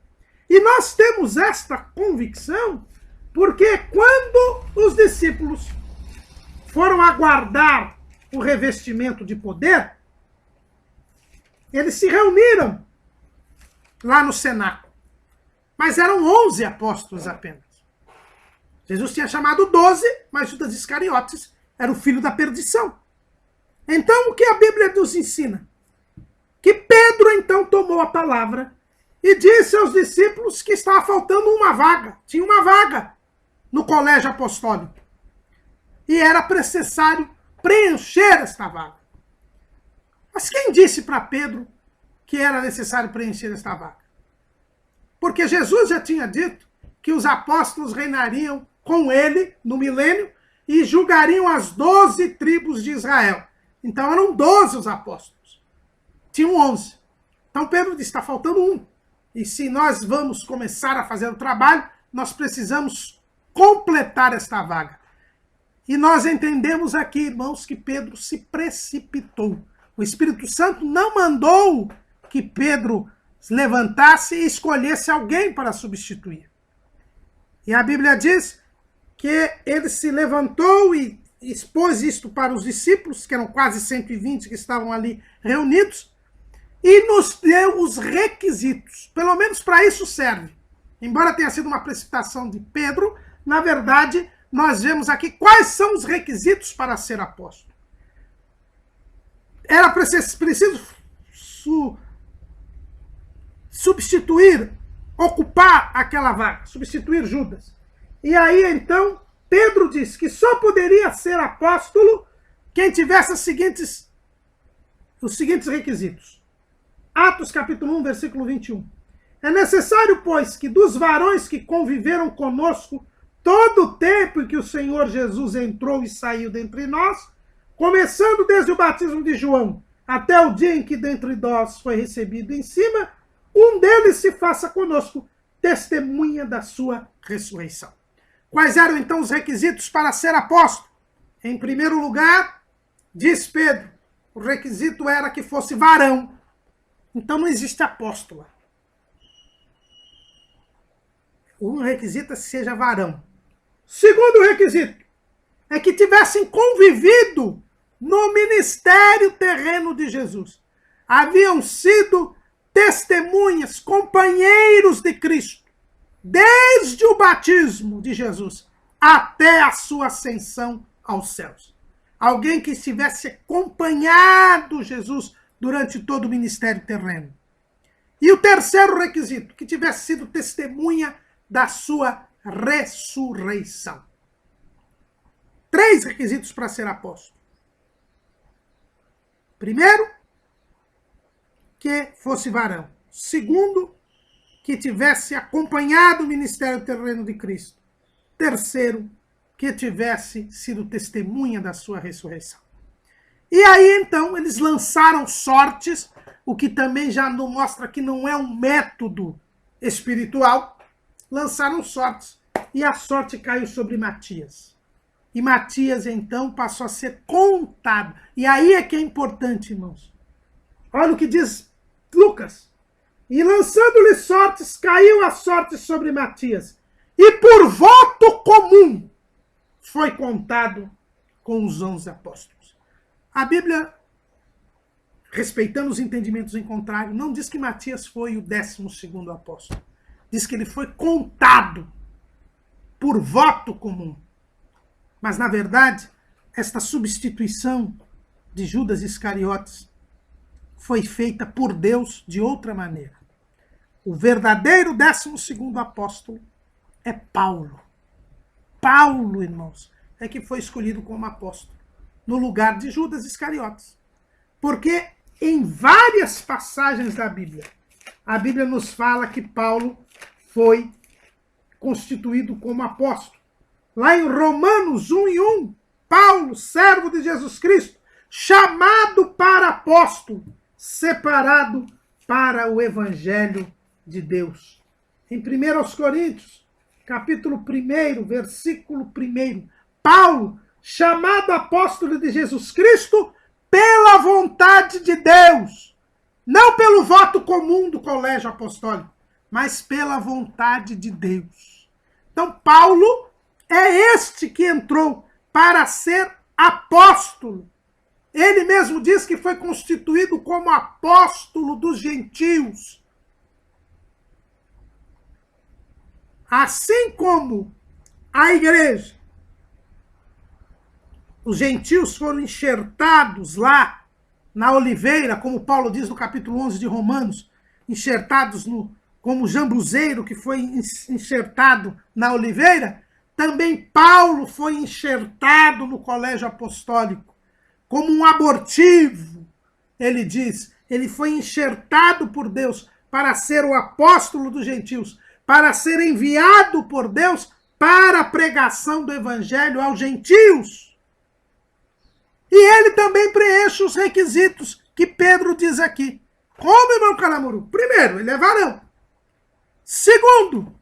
E nós temos esta convicção porque quando os discípulos foram aguardar o revestimento de poder, eles se reuniram lá no cenáculo. Mas eram 11 apóstolos apenas. Jesus tinha chamado 12, mas Judas Iscariotes era o filho da perdição. Então, o que a Bíblia nos ensina? Que Pedro, então, tomou a palavra e disse aos discípulos que estava faltando uma vaga. Tinha uma vaga no colégio apostólico. E era necessário preencher esta vaga. Mas quem disse para Pedro que era necessário preencher esta vaga? Porque Jesus já tinha dito que os apóstolos reinariam com ele no milênio e julgariam as 12 tribos de Israel. Então eram 12 os apóstolos. Tinham 11. Então Pedro disse, está faltando um. E se nós vamos começar a fazer o trabalho, nós precisamos completar esta vaga. E nós entendemos aqui, irmãos, que Pedro se precipitou. O Espírito Santo não mandou que Pedro se levantasse e escolhesse alguém para substituir. E a Bíblia diz que ele se levantou e expôs isto para os discípulos, que eram quase 120 que estavam ali reunidos, e nos deu os requisitos. Pelo menos para isso serve. Embora tenha sido uma precipitação de Pedro, na verdade, nós vemos aqui quais são os requisitos para ser apóstolo. Era preciso substituir, ocupar aquela vaga, substituir Judas. E aí, então, Pedro diz que só poderia ser apóstolo quem tivesse os seguintes requisitos. Atos capítulo 1, versículo 21. É necessário, pois, que dos varões que conviveram conosco todo o tempo em que o Senhor Jesus entrou e saiu dentre nós, começando desde o batismo de João até o dia em que dentre nós foi recebido em cima, um deles se faça conosco testemunha da sua ressurreição. Quais eram então os requisitos para ser apóstolo? Em primeiro lugar, diz Pedro, o requisito era que fosse varão. Então não existe apóstolo. Um requisito é que seja varão. Segundo requisito é que tivessem convivido no ministério terreno de Jesus. Haviam sido testemunhas, companheiros de Cristo, desde o batismo de Jesus até a sua ascensão aos céus. Alguém que tivesse acompanhado Jesus durante todo o ministério terreno. E o terceiro requisito, que tivesse sido testemunha da sua ressurreição. 3 requisitos para ser apóstolo. Primeiro, que fosse varão. Segundo, que tivesse acompanhado o ministério terreno de Cristo. Terceiro, que tivesse sido testemunha da sua ressurreição. E aí, então, eles lançaram sortes, o que também já nos mostra que não é um método espiritual. Lançaram sortes. E a sorte caiu sobre Matias. E Matias, então, passou a ser contado. E aí é que é importante, irmãos. Olha o que diz Lucas. E lançando-lhe sortes, caiu a sorte sobre Matias. E por voto comum foi contado com os 11 apóstolos. A Bíblia, respeitando os entendimentos em contrário, não diz que Matias foi o 12º apóstolo. Diz que ele foi contado por voto comum. Mas, na verdade, esta substituição de Judas Iscariotes foi feita por Deus de outra maneira. O verdadeiro 12º apóstolo é Paulo. Paulo, irmãos, é que foi escolhido como apóstolo, no lugar de Judas Iscariotes. Porque em várias passagens da Bíblia, a Bíblia nos fala que Paulo foi constituído como apóstolo. Lá em Romanos 1:1, Paulo, servo de Jesus Cristo, chamado para apóstolo, separado para o evangelho de Deus. Em 1 Coríntios, capítulo 1, versículo 1, Paulo, chamado apóstolo de Jesus Cristo, pela vontade de Deus, não pelo voto comum do colégio apostólico, mas pela vontade de Deus. Então, Paulo é este que entrou para ser apóstolo. Ele mesmo diz que foi constituído como apóstolo dos gentios. Assim como a igreja, os gentios foram enxertados lá na oliveira, como Paulo diz no capítulo 11 de Romanos, enxertados como jambuzeiro que foi enxertado na oliveira, também Paulo foi enxertado no colégio apostólico, como um abortivo. Ele diz, ele foi enxertado por Deus para ser o apóstolo dos gentios, para ser enviado por Deus para a pregação do evangelho aos gentios. E ele também preenche os requisitos que Pedro diz aqui. Como, irmão Calamuru? Primeiro, ele é varão. Segundo,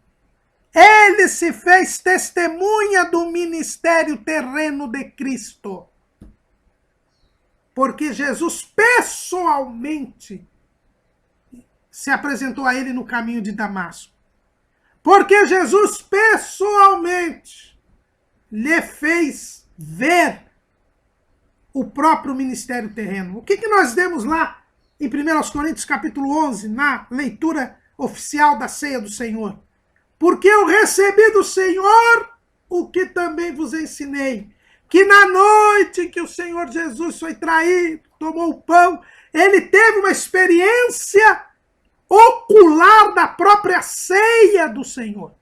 ele se fez testemunha do ministério terreno de Cristo. Porque Jesus pessoalmente se apresentou a ele no caminho de Damasco. Porque Jesus pessoalmente lhe fez ver o próprio ministério terreno. O que nós vemos lá em 1 Coríntios capítulo 11, na leitura oficial da ceia do Senhor? Porque eu recebi do Senhor o que também vos ensinei, que na noite em que o Senhor Jesus foi traído, tomou o pão, ele teve uma experiência ocular da própria ceia do Senhor.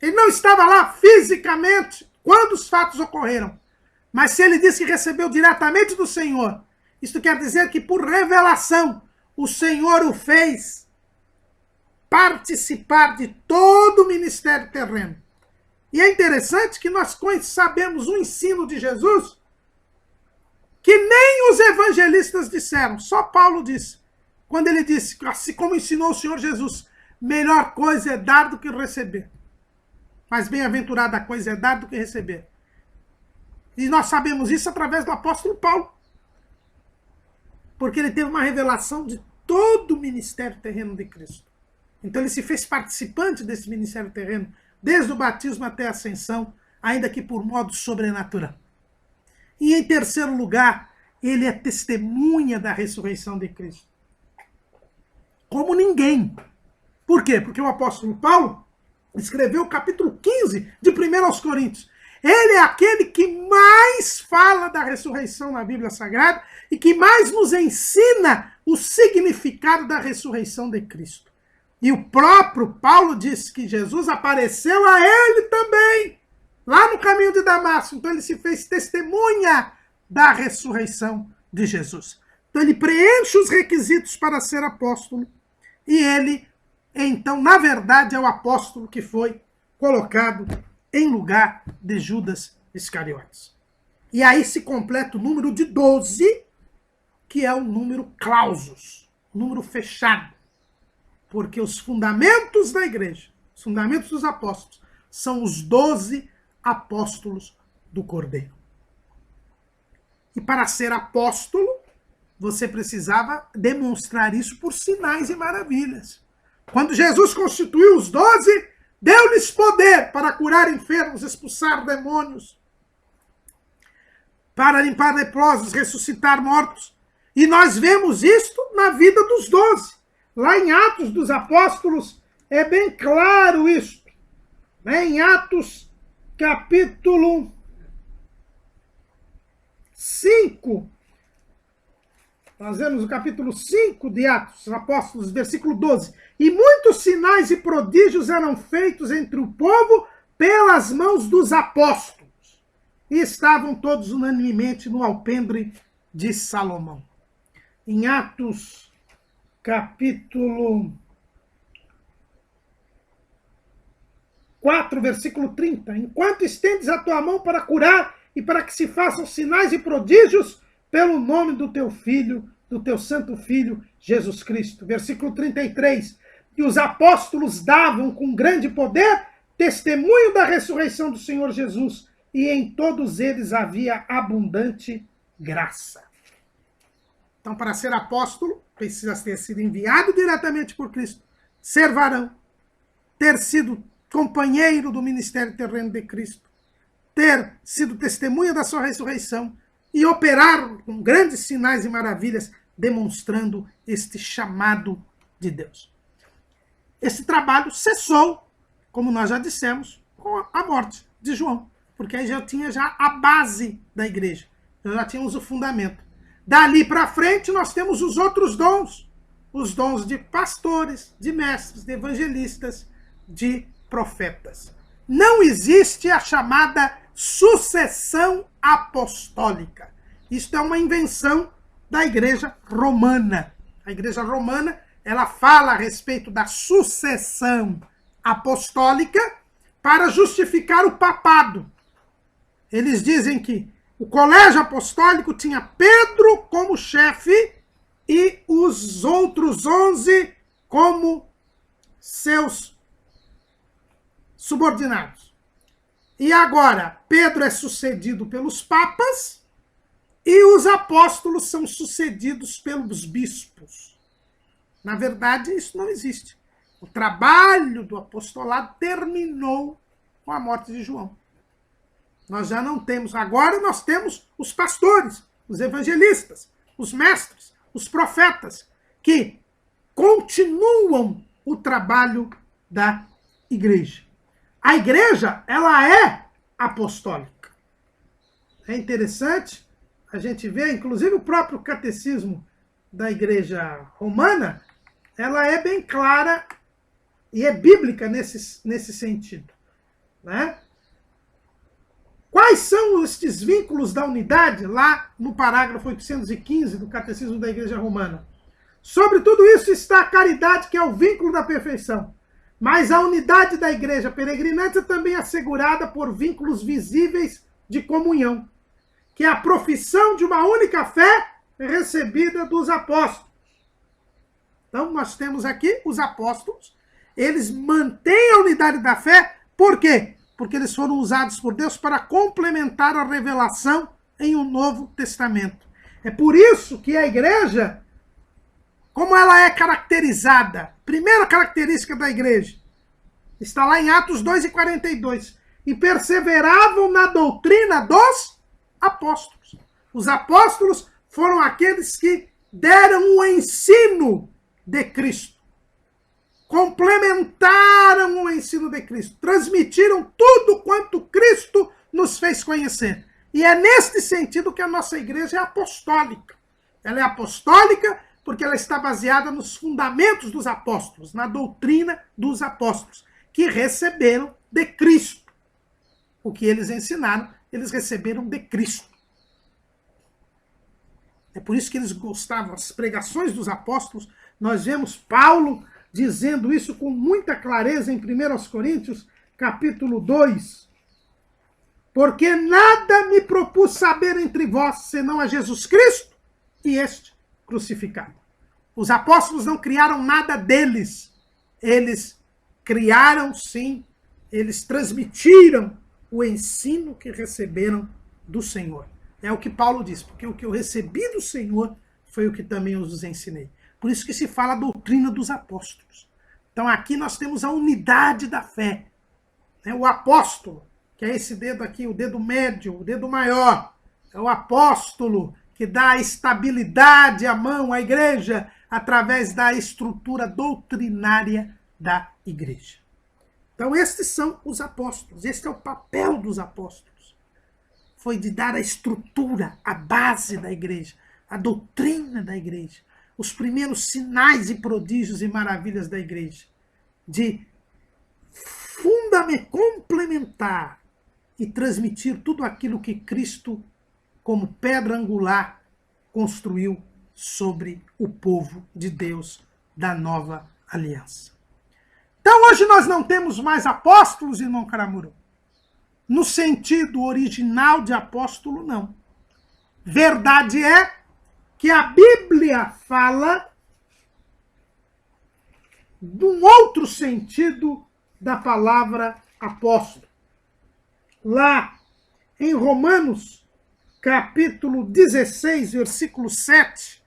Ele não estava lá fisicamente quando os fatos ocorreram, mas se ele disse que recebeu diretamente do Senhor, isto quer dizer que por revelação o Senhor o fez participar de todo o ministério terreno. E é interessante que nós sabemos o ensino de Jesus que nem os evangelistas disseram, só Paulo disse. Quando ele disse, assim como ensinou o Senhor Jesus, melhor coisa é dar do que receber. Mas bem-aventurada coisa é dar do que receber. E nós sabemos isso através do apóstolo Paulo. Porque ele teve uma revelação de todo o ministério terreno de Cristo. Então ele se fez participante desse ministério terreno, desde o batismo até a ascensão, ainda que por modo sobrenatural. E em terceiro lugar, ele é testemunha da ressurreição de Cristo. Como ninguém. Por quê? Porque o apóstolo Paulo escreveu o capítulo 15 de 1 aos Coríntios. Ele é aquele que mais fala da ressurreição na Bíblia Sagrada e que mais nos ensina o significado da ressurreição de Cristo. E o próprio Paulo disse que Jesus apareceu a ele também, lá no caminho de Damasco. Então ele se fez testemunha da ressurreição de Jesus. Então ele preenche os requisitos para ser apóstolo. E ele, então, na verdade, é o apóstolo que foi colocado em lugar de Judas Iscariotes. E aí se completa o número de 12, que é o número clausus, número fechado. Porque os fundamentos da igreja, os fundamentos dos apóstolos, são os 12 apóstolos do Cordeiro. E para ser apóstolo, você precisava demonstrar isso por sinais e maravilhas. Quando Jesus constituiu os 12, deu-lhes poder para curar enfermos, expulsar demônios, para limpar leprosos, ressuscitar mortos. E nós vemos isto na vida dos 12. Lá em Atos dos Apóstolos é bem claro isso. Em Atos capítulo 5, nós vemos o capítulo 5 de Atos dos Apóstolos, versículo 12. E muitos sinais e prodígios eram feitos entre o povo pelas mãos dos apóstolos. E estavam todos unanimemente no alpendre de Salomão. Em Atos capítulo 4, versículo 30. Enquanto estendes a tua mão para curar e para que se façam sinais e prodígios pelo nome do teu Filho, do teu Santo Filho, Jesus Cristo. Versículo 33. E os apóstolos davam com grande poder testemunho da ressurreição do Senhor Jesus, e em todos eles havia abundante graça. Então, para ser apóstolo, precisa ter sido enviado diretamente por Cristo, ser varão, ter sido companheiro do ministério terreno de Cristo, ter sido testemunha da sua ressurreição e operar com grandes sinais e maravilhas, demonstrando este chamado de Deus. Esse trabalho cessou, como nós já dissemos, com a morte de João, porque aí já tinha a base da igreja, já tínhamos o fundamento. Dali para frente nós temos os outros dons, os dons de pastores, de mestres, de evangelistas, de profetas. Não existe a chamada sucessão apostólica. Isto é uma invenção da igreja romana. A igreja romana, ela fala a respeito da sucessão apostólica para justificar o papado. Eles dizem que o colégio apostólico tinha Pedro como chefe e os outros 11 como seus subordinados. E agora, Pedro é sucedido pelos papas e os apóstolos são sucedidos pelos bispos. Na verdade, isso não existe. O trabalho do apostolado terminou com a morte de João. Nós já não temos. Agora nós temos os pastores, os evangelistas, os mestres, os profetas, que continuam o trabalho da igreja. A igreja, ela é apostólica. É interessante a gente ver, inclusive o próprio catecismo da igreja romana, ela é bem clara e é bíblica nesse sentido, né? Quais são estes vínculos da unidade, lá no parágrafo 815 do Catecismo da Igreja Romana? Sobre tudo isso está a caridade, que é o vínculo da perfeição. Mas a unidade da igreja peregrinante é também assegurada por vínculos visíveis de comunhão, que é a profissão de uma única fé recebida dos apóstolos. Então, nós temos aqui os apóstolos, eles mantêm a unidade da fé, por quê? Porque eles foram usados por Deus para complementar a revelação em um Novo Testamento. É por isso que a igreja, como ela é caracterizada, primeira característica da igreja, está lá em Atos 2:42, e perseveravam na doutrina dos apóstolos. Os apóstolos foram aqueles que deram o ensino de Cristo, complementaram o ensino de Cristo, transmitiram tudo quanto Cristo nos fez conhecer. E é neste sentido que a nossa igreja é apostólica. Ela é apostólica porque ela está baseada nos fundamentos dos apóstolos, na doutrina dos apóstolos, que receberam de Cristo. O que eles ensinaram, eles receberam de Cristo. É por isso que eles gostavam, as pregações dos apóstolos. Nós vemos Paulo dizendo isso com muita clareza em 1 Coríntios, capítulo 2. Porque nada me propus saber entre vós, senão a Jesus Cristo e este crucificado. Os apóstolos não criaram nada deles. Eles criaram, sim, eles transmitiram o ensino que receberam do Senhor. É o que Paulo diz, porque o que eu recebi do Senhor foi o que também eu os ensinei. Por isso que se fala a doutrina dos apóstolos. Então aqui nós temos a unidade da fé. O apóstolo, que é esse dedo aqui, o dedo médio, o dedo maior, é o apóstolo que dá a estabilidade à mão, à igreja, através da estrutura doutrinária da igreja. Então estes são os apóstolos, este é o papel dos apóstolos. Foi de dar a estrutura, a base da igreja, a doutrina da igreja, os primeiros sinais e prodígios e maravilhas da igreja, de complementar e transmitir tudo aquilo que Cristo, como pedra angular, construiu sobre o povo de Deus da nova aliança. Então hoje nós não temos mais apóstolos, irmão Caramuru. No sentido original de apóstolo, não. Verdade é que a Bíblia fala de um outro sentido da palavra apóstolo. Lá em Romanos, capítulo 16, versículo 7,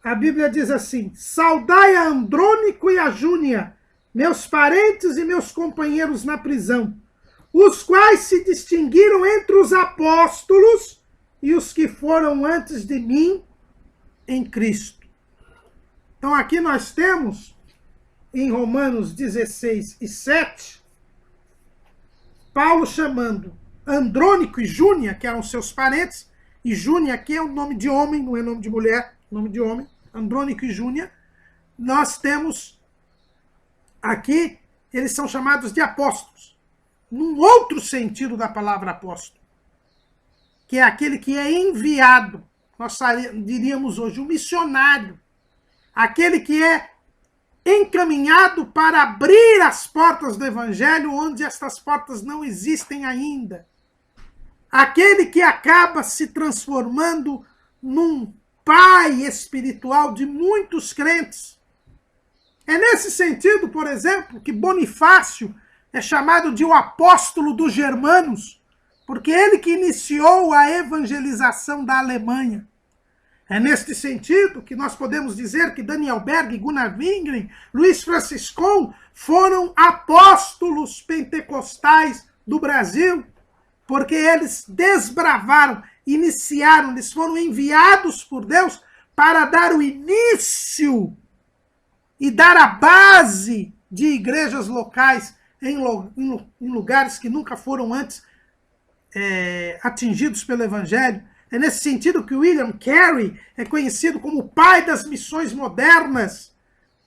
a Bíblia diz assim: saudai a Andrônico e a Júnia, meus parentes e meus companheiros na prisão, os quais se distinguiram entre os apóstolos e os que foram antes de mim em Cristo. Então aqui nós temos, em Romanos 16 e 7, Paulo chamando Andrônico e Júnia, que eram seus parentes, e Júnia aqui é um nome de homem, não é nome de mulher, nome de homem, Andrônico e Júnia. Nós temos aqui, eles são chamados de apóstolos, num outro sentido da palavra apóstolo, que é aquele que é enviado. Nós diríamos hoje um missionário, aquele que é encaminhado para abrir as portas do evangelho onde estas portas não existem ainda. Aquele que acaba se transformando num pai espiritual de muitos crentes. É nesse sentido, por exemplo, que Bonifácio é chamado de o apóstolo dos germanos, porque ele que iniciou a evangelização da Alemanha. É neste sentido que nós podemos dizer que Daniel Berg, Gunnar Wingren, Luiz Franciscon foram apóstolos pentecostais do Brasil, porque eles desbravaram, iniciaram, eles foram enviados por Deus para dar o início e dar a base de igrejas locais em lugares que nunca foram antes atingidos pelo Evangelho. É nesse sentido que William Carey é conhecido como o pai das missões modernas,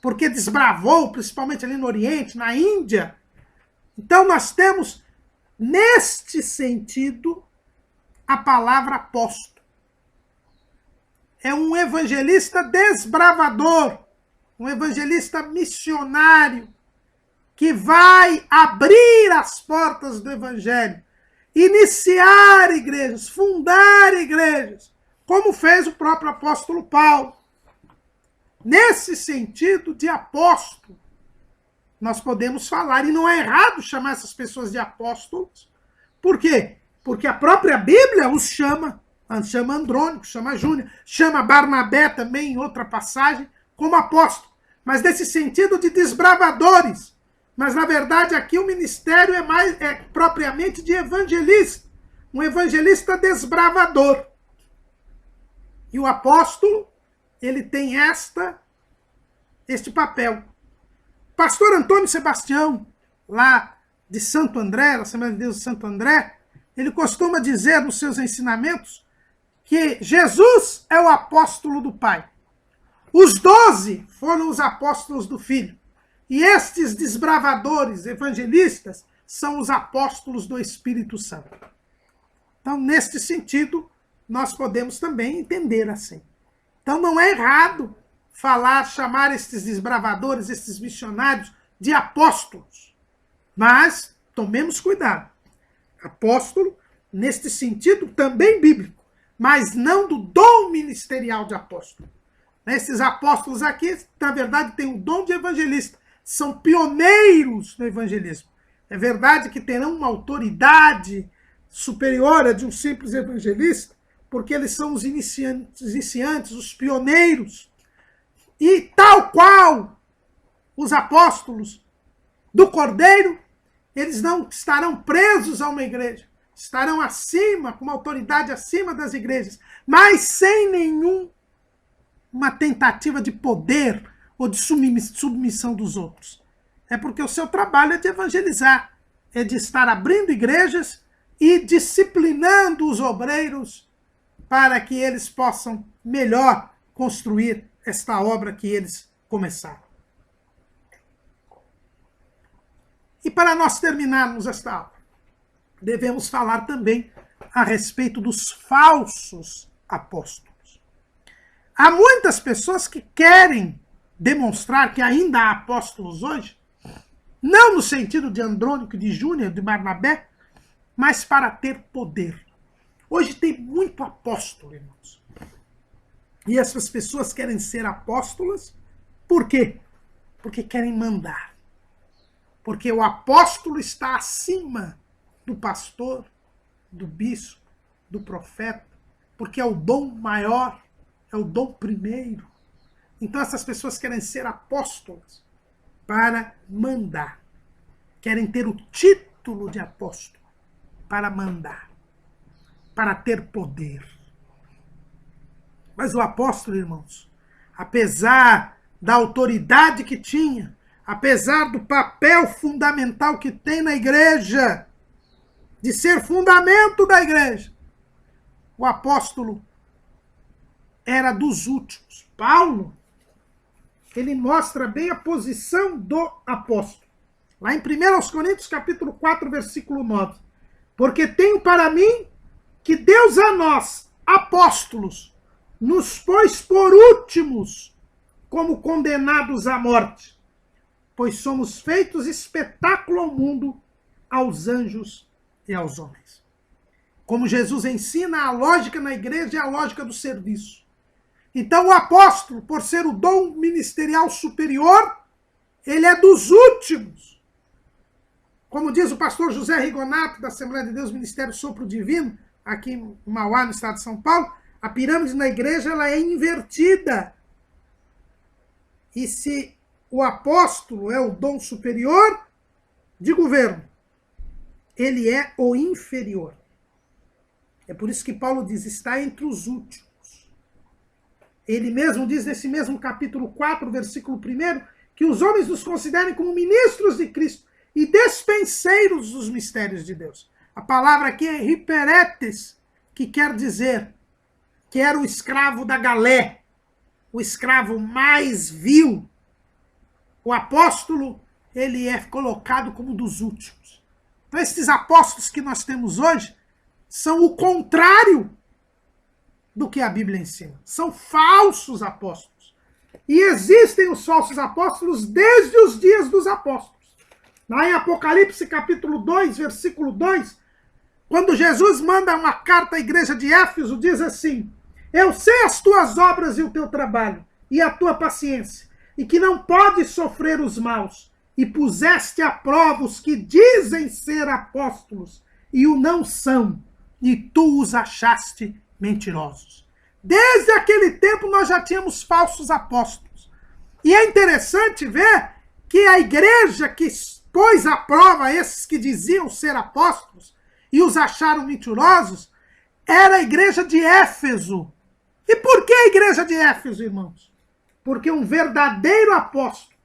porque desbravou, principalmente ali no Oriente, na Índia. Então nós temos, neste sentido, a palavra apóstolo. É um evangelista desbravador, um evangelista missionário, que vai abrir as portas do Evangelho iniciar igrejas, fundar igrejas, como fez o próprio apóstolo Paulo. Nesse sentido de apóstolo, nós podemos falar, e não é errado chamar essas pessoas de apóstolos. Por quê? Porque a própria Bíblia os chama Andrônico, chama Júnior, chama Barnabé também, em outra passagem, como apóstolo. Mas nesse sentido de desbravadores. Mas, na verdade, aqui o ministério é propriamente de evangelista. Um evangelista desbravador. E o apóstolo, ele tem este papel. Pastor Antônio Sebastião, lá de Santo André, da Assembleia de Deus de Santo André, ele costuma dizer nos seus ensinamentos que Jesus é o apóstolo do Pai. Os 12 foram os apóstolos do Filho. E estes desbravadores, evangelistas, são os apóstolos do Espírito Santo. Então, neste sentido, nós podemos também entender assim. Então, não é errado chamar estes desbravadores, estes missionários, de apóstolos. Mas, tomemos cuidado. Apóstolo, neste sentido, também bíblico, mas não do dom ministerial de apóstolo. Esses apóstolos aqui, na verdade, têm o dom de evangelista. São pioneiros no evangelismo. É verdade que terão uma autoridade superior a de um simples evangelista, porque eles são os iniciantes, os pioneiros. E tal qual os apóstolos do Cordeiro, eles não estarão presos a uma igreja. Estarão acima, com uma autoridade acima das igrejas, mas sem uma tentativa de poder ou de submissão dos outros. É porque o seu trabalho é de evangelizar, é de estar abrindo igrejas e disciplinando os obreiros para que eles possam melhor construir esta obra que eles começaram. E para nós terminarmos esta aula, devemos falar também a respeito dos falsos apóstolos. Há muitas pessoas que querem demonstrar que ainda há apóstolos hoje, não no sentido de Andrônico, de Júnior, de Barnabé, mas para ter poder. Hoje tem muito apóstolo, irmãos. E essas pessoas querem ser apóstolas, por quê? Porque querem mandar. Porque o apóstolo está acima do pastor, do bispo, do profeta, porque é o dom maior, é o dom primeiro. Então essas pessoas querem ser apóstolas para mandar. Querem ter o título de apóstolo para mandar, para ter poder. Mas o apóstolo, irmãos, apesar da autoridade que tinha, apesar do papel fundamental que tem na igreja, de ser fundamento da igreja, o apóstolo era dos últimos. Paulo, ele mostra bem a posição do apóstolo. Lá em 1 Coríntios, capítulo 4, versículo 9. Porque tenho para mim que Deus a nós, apóstolos, nos pôs por últimos, como condenados à morte, pois somos feitos espetáculo ao mundo, aos anjos e aos homens. Como Jesus ensina, a lógica na igreja é a lógica do serviço. Então o apóstolo, por ser o dom ministerial superior, ele é dos últimos. Como diz o pastor José Rigonato, da Assembleia de Deus Ministério Sopro Divino, aqui em Mauá, no estado de São Paulo, a pirâmide na igreja ela é invertida. E se o apóstolo é o dom superior de governo, ele é o inferior. É por isso que Paulo diz, está entre os últimos. Ele mesmo diz nesse mesmo capítulo 4, versículo 1, que os homens nos considerem como ministros de Cristo e despenseiros dos mistérios de Deus. A palavra aqui é hiperetes, que quer dizer que era o escravo da galé, o escravo mais vil. O apóstolo, ele é colocado como dos últimos. Então, esses apóstolos que nós temos hoje são o contrário do que a Bíblia ensina. São falsos apóstolos. E existem os falsos apóstolos desde os dias dos apóstolos. Lá em Apocalipse, capítulo 2, versículo 2, quando Jesus manda uma carta à igreja de Éfeso, diz assim: eu sei as tuas obras e o teu trabalho, e a tua paciência, e que não podes sofrer os maus, e puseste à prova os que dizem ser apóstolos, e o não são, e tu os achaste mentirosos. Desde aquele tempo nós já tínhamos falsos apóstolos. E é interessante ver que a igreja que pôs à prova esses que diziam ser apóstolos e os acharam mentirosos era a igreja de Éfeso. E por que a igreja de Éfeso, irmãos? Porque um verdadeiro apóstolo,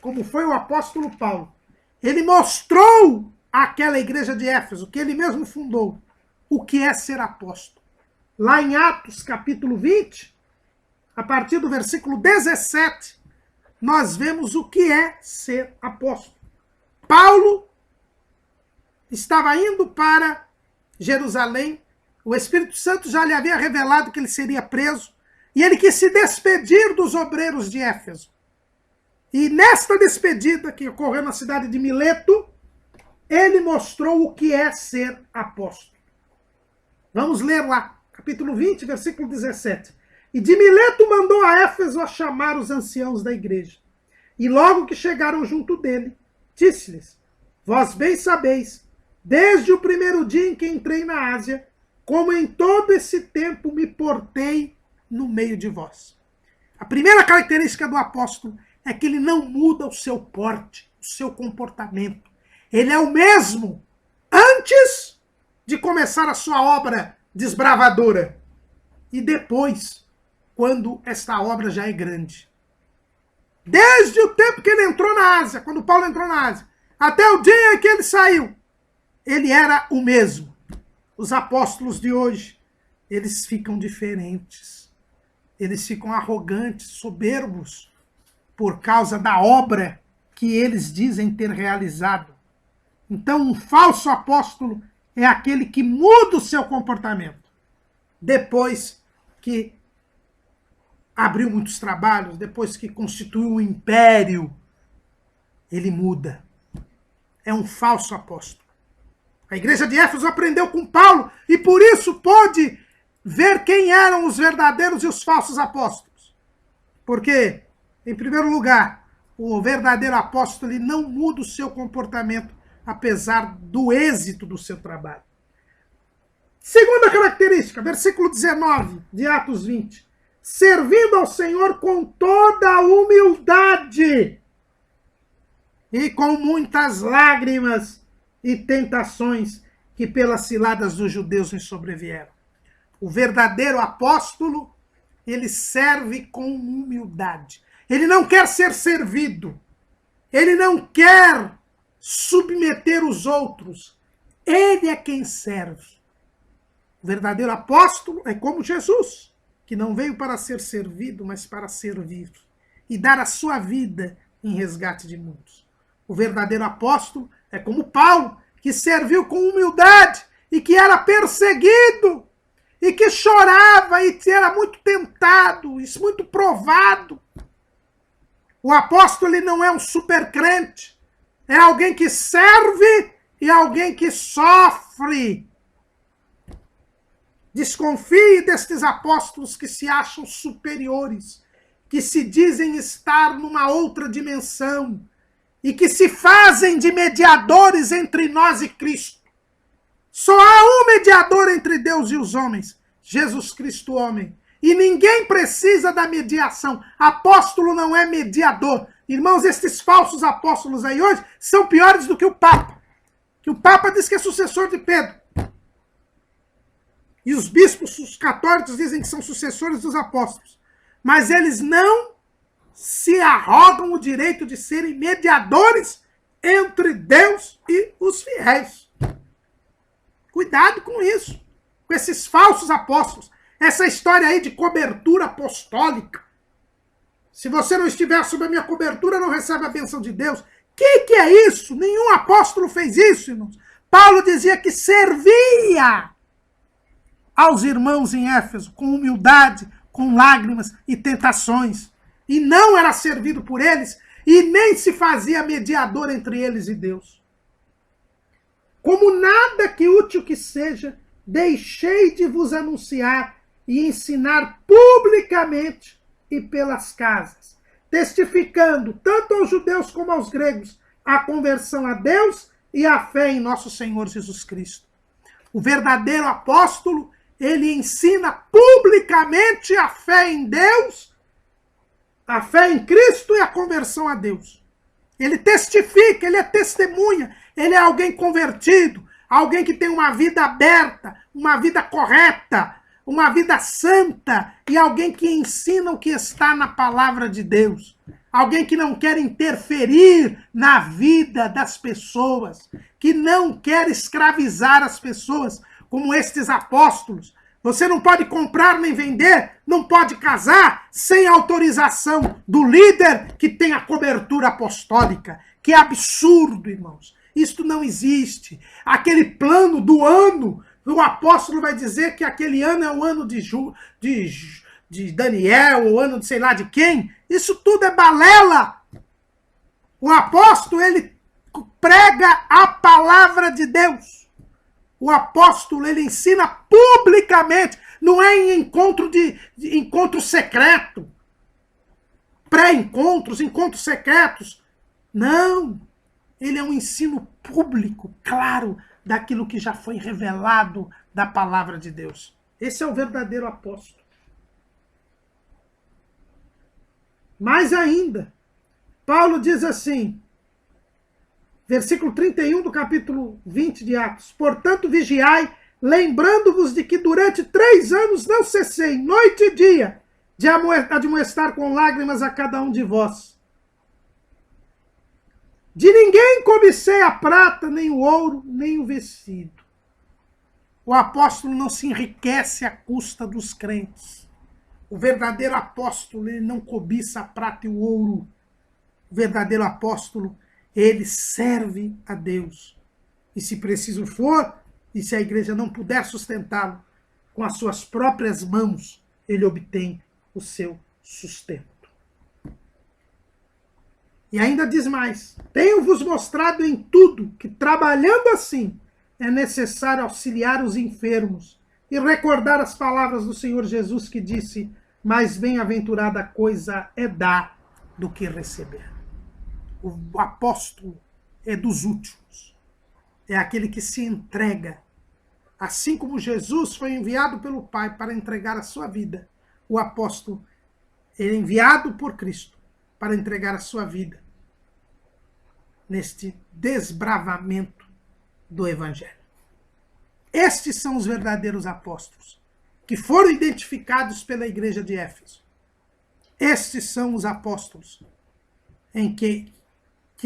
como foi o apóstolo Paulo, ele mostrou àquela igreja de Éfeso, que ele mesmo fundou, o que é ser apóstolo. Lá em Atos, capítulo 20, a partir do versículo 17, nós vemos o que é ser apóstolo. Paulo estava indo para Jerusalém, o Espírito Santo já lhe havia revelado que ele seria preso, e ele quis se despedir dos obreiros de Éfeso. E nesta despedida, que ocorreu na cidade de Mileto, ele mostrou o que é ser apóstolo. Vamos ler lá, capítulo 20, versículo 17. E de Mileto mandou a Éfeso a chamar os anciãos da igreja. E logo que chegaram junto dele, disse-lhes: vós bem sabeis, desde o primeiro dia em que entrei na Ásia, como em todo esse tempo me portei no meio de vós. A primeira característica do apóstolo é que ele não muda o seu porte, o seu comportamento. Ele é o mesmo antes de começar a sua obra desbravadora e depois, quando esta obra já é grande. Desde o tempo que ele entrou na Ásia, quando Paulo entrou na Ásia, até o dia em que ele saiu, ele era o mesmo. Os apóstolos de hoje, eles ficam diferentes. Eles ficam arrogantes, soberbos, por causa da obra que eles dizem ter realizado. Então, um falso apóstolo é aquele que muda o seu comportamento depois que abriu muitos trabalhos, depois que constituiu um império, ele muda. É um falso apóstolo. A igreja de Éfeso aprendeu com Paulo e por isso pôde ver quem eram os verdadeiros e os falsos apóstolos. Porque, em primeiro lugar, o verdadeiro apóstolo ele não muda o seu comportamento apesar do êxito do seu trabalho. Segunda característica, versículo 19 de Atos 20. Servindo ao Senhor com toda a humildade e com muitas lágrimas e tentações que pelas ciladas dos judeus lhe sobrevieram. O verdadeiro apóstolo, ele serve com humildade. Ele não quer ser servido. Ele não quer submeter os outros. Ele é quem serve. O verdadeiro apóstolo é como Jesus, que não veio para ser servido, mas para servir e dar a sua vida em resgate de muitos. O verdadeiro apóstolo é como Paulo, que serviu com humildade e que era perseguido e que chorava e era muito tentado, isso muito provado. O apóstolo ele não é um supercrente, é alguém que serve e alguém que sofre. Desconfie destes apóstolos que se acham superiores, que se dizem estar numa outra dimensão e que se fazem de mediadores entre nós e Cristo. Só há um mediador entre Deus e os homens, Jesus Cristo homem. E ninguém precisa da mediação. Apóstolo não é mediador. Irmãos, estes falsos apóstolos aí hoje são piores do que o Papa. Que o Papa diz que é sucessor de Pedro. E os bispos, os católicos, dizem que são sucessores dos apóstolos. Mas eles não se arrogam o direito de serem mediadores entre Deus e os fiéis. Cuidado com isso, com esses falsos apóstolos. Essa história aí de cobertura apostólica. Se você não estiver sob a minha cobertura, não recebe a bênção de Deus. Que é isso? Nenhum apóstolo fez isso, irmãos. Paulo dizia que servia aos irmãos em Éfeso com humildade, com lágrimas e tentações. E não era servido por eles e nem se fazia mediador entre eles e Deus. como nada que útil que seja, deixei de vos anunciar e ensinar publicamente e pelas casas, testificando tanto aos judeus como aos gregos a conversão a Deus e a fé em nosso Senhor Jesus Cristo. O verdadeiro apóstolo, ele ensina publicamente a fé em Deus, a fé em Cristo e a conversão a Deus. Ele testifica, ele é testemunha, ele é alguém convertido, alguém que tem uma vida aberta, uma vida correta, uma vida santa, e alguém que ensina o que está na palavra de Deus. Alguém que não quer interferir na vida das pessoas, que não quer escravizar as pessoas, como estes apóstolos. Você não pode comprar nem vender, não pode casar sem autorização do líder que tem a cobertura apostólica. Que absurdo, irmãos. Isto não existe. Aquele plano do ano, o apóstolo vai dizer que aquele ano é o ano de Daniel, o ano de sei lá de quem. Isso tudo é balela. O apóstolo, ele prega a palavra de Deus. O apóstolo, ele ensina publicamente, não é em encontro secreto, pré-encontros, encontros secretos. Não, ele é um ensino público, claro, daquilo que já foi revelado da palavra de Deus. Esse é o verdadeiro apóstolo. Mais ainda, Paulo diz assim, versículo 31 do capítulo 20 de Atos. Portanto, vigiai, lembrando-vos de que durante 3 anos não cessei, noite e dia, de admoestar com lágrimas a cada um de vós. De ninguém cobicei a prata, nem o ouro, nem o vestido. O apóstolo não se enriquece à custa dos crentes. O verdadeiro apóstolo, ele não cobiça a prata e o ouro. O verdadeiro apóstolo, ele serve a Deus. E se preciso for, e se a igreja não puder sustentá-lo, com as suas próprias mãos, ele obtém o seu sustento. E ainda diz mais, tenho-vos mostrado em tudo que, trabalhando assim, é necessário auxiliar os enfermos e recordar as palavras do Senhor Jesus que disse, mais bem-aventurada coisa é dar do que receber. O apóstolo é dos últimos. É aquele que se entrega. Assim como Jesus foi enviado pelo Pai para entregar a sua vida, o apóstolo é enviado por Cristo para entregar a sua vida neste desbravamento do Evangelho. Estes são os verdadeiros apóstolos, que foram identificados pela igreja de Éfeso. Estes são os apóstolos em que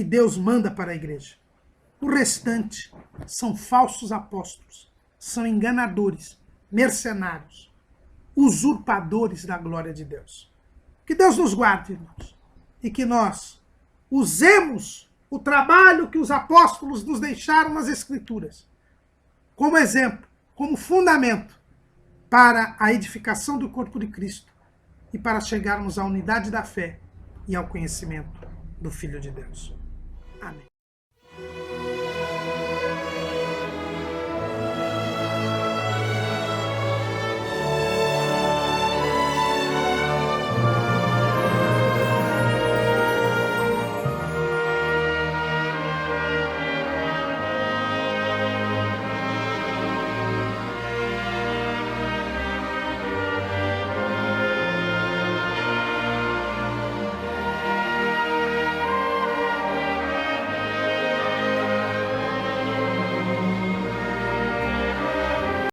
Deus manda para a igreja. O restante são falsos apóstolos, são enganadores, mercenários, usurpadores da glória de Deus. Que Deus nos guarde, irmãos, e que nós usemos o trabalho que os apóstolos nos deixaram nas Escrituras como exemplo, como fundamento para a edificação do corpo de Cristo e para chegarmos à unidade da fé e ao conhecimento do Filho de Deus. Amém.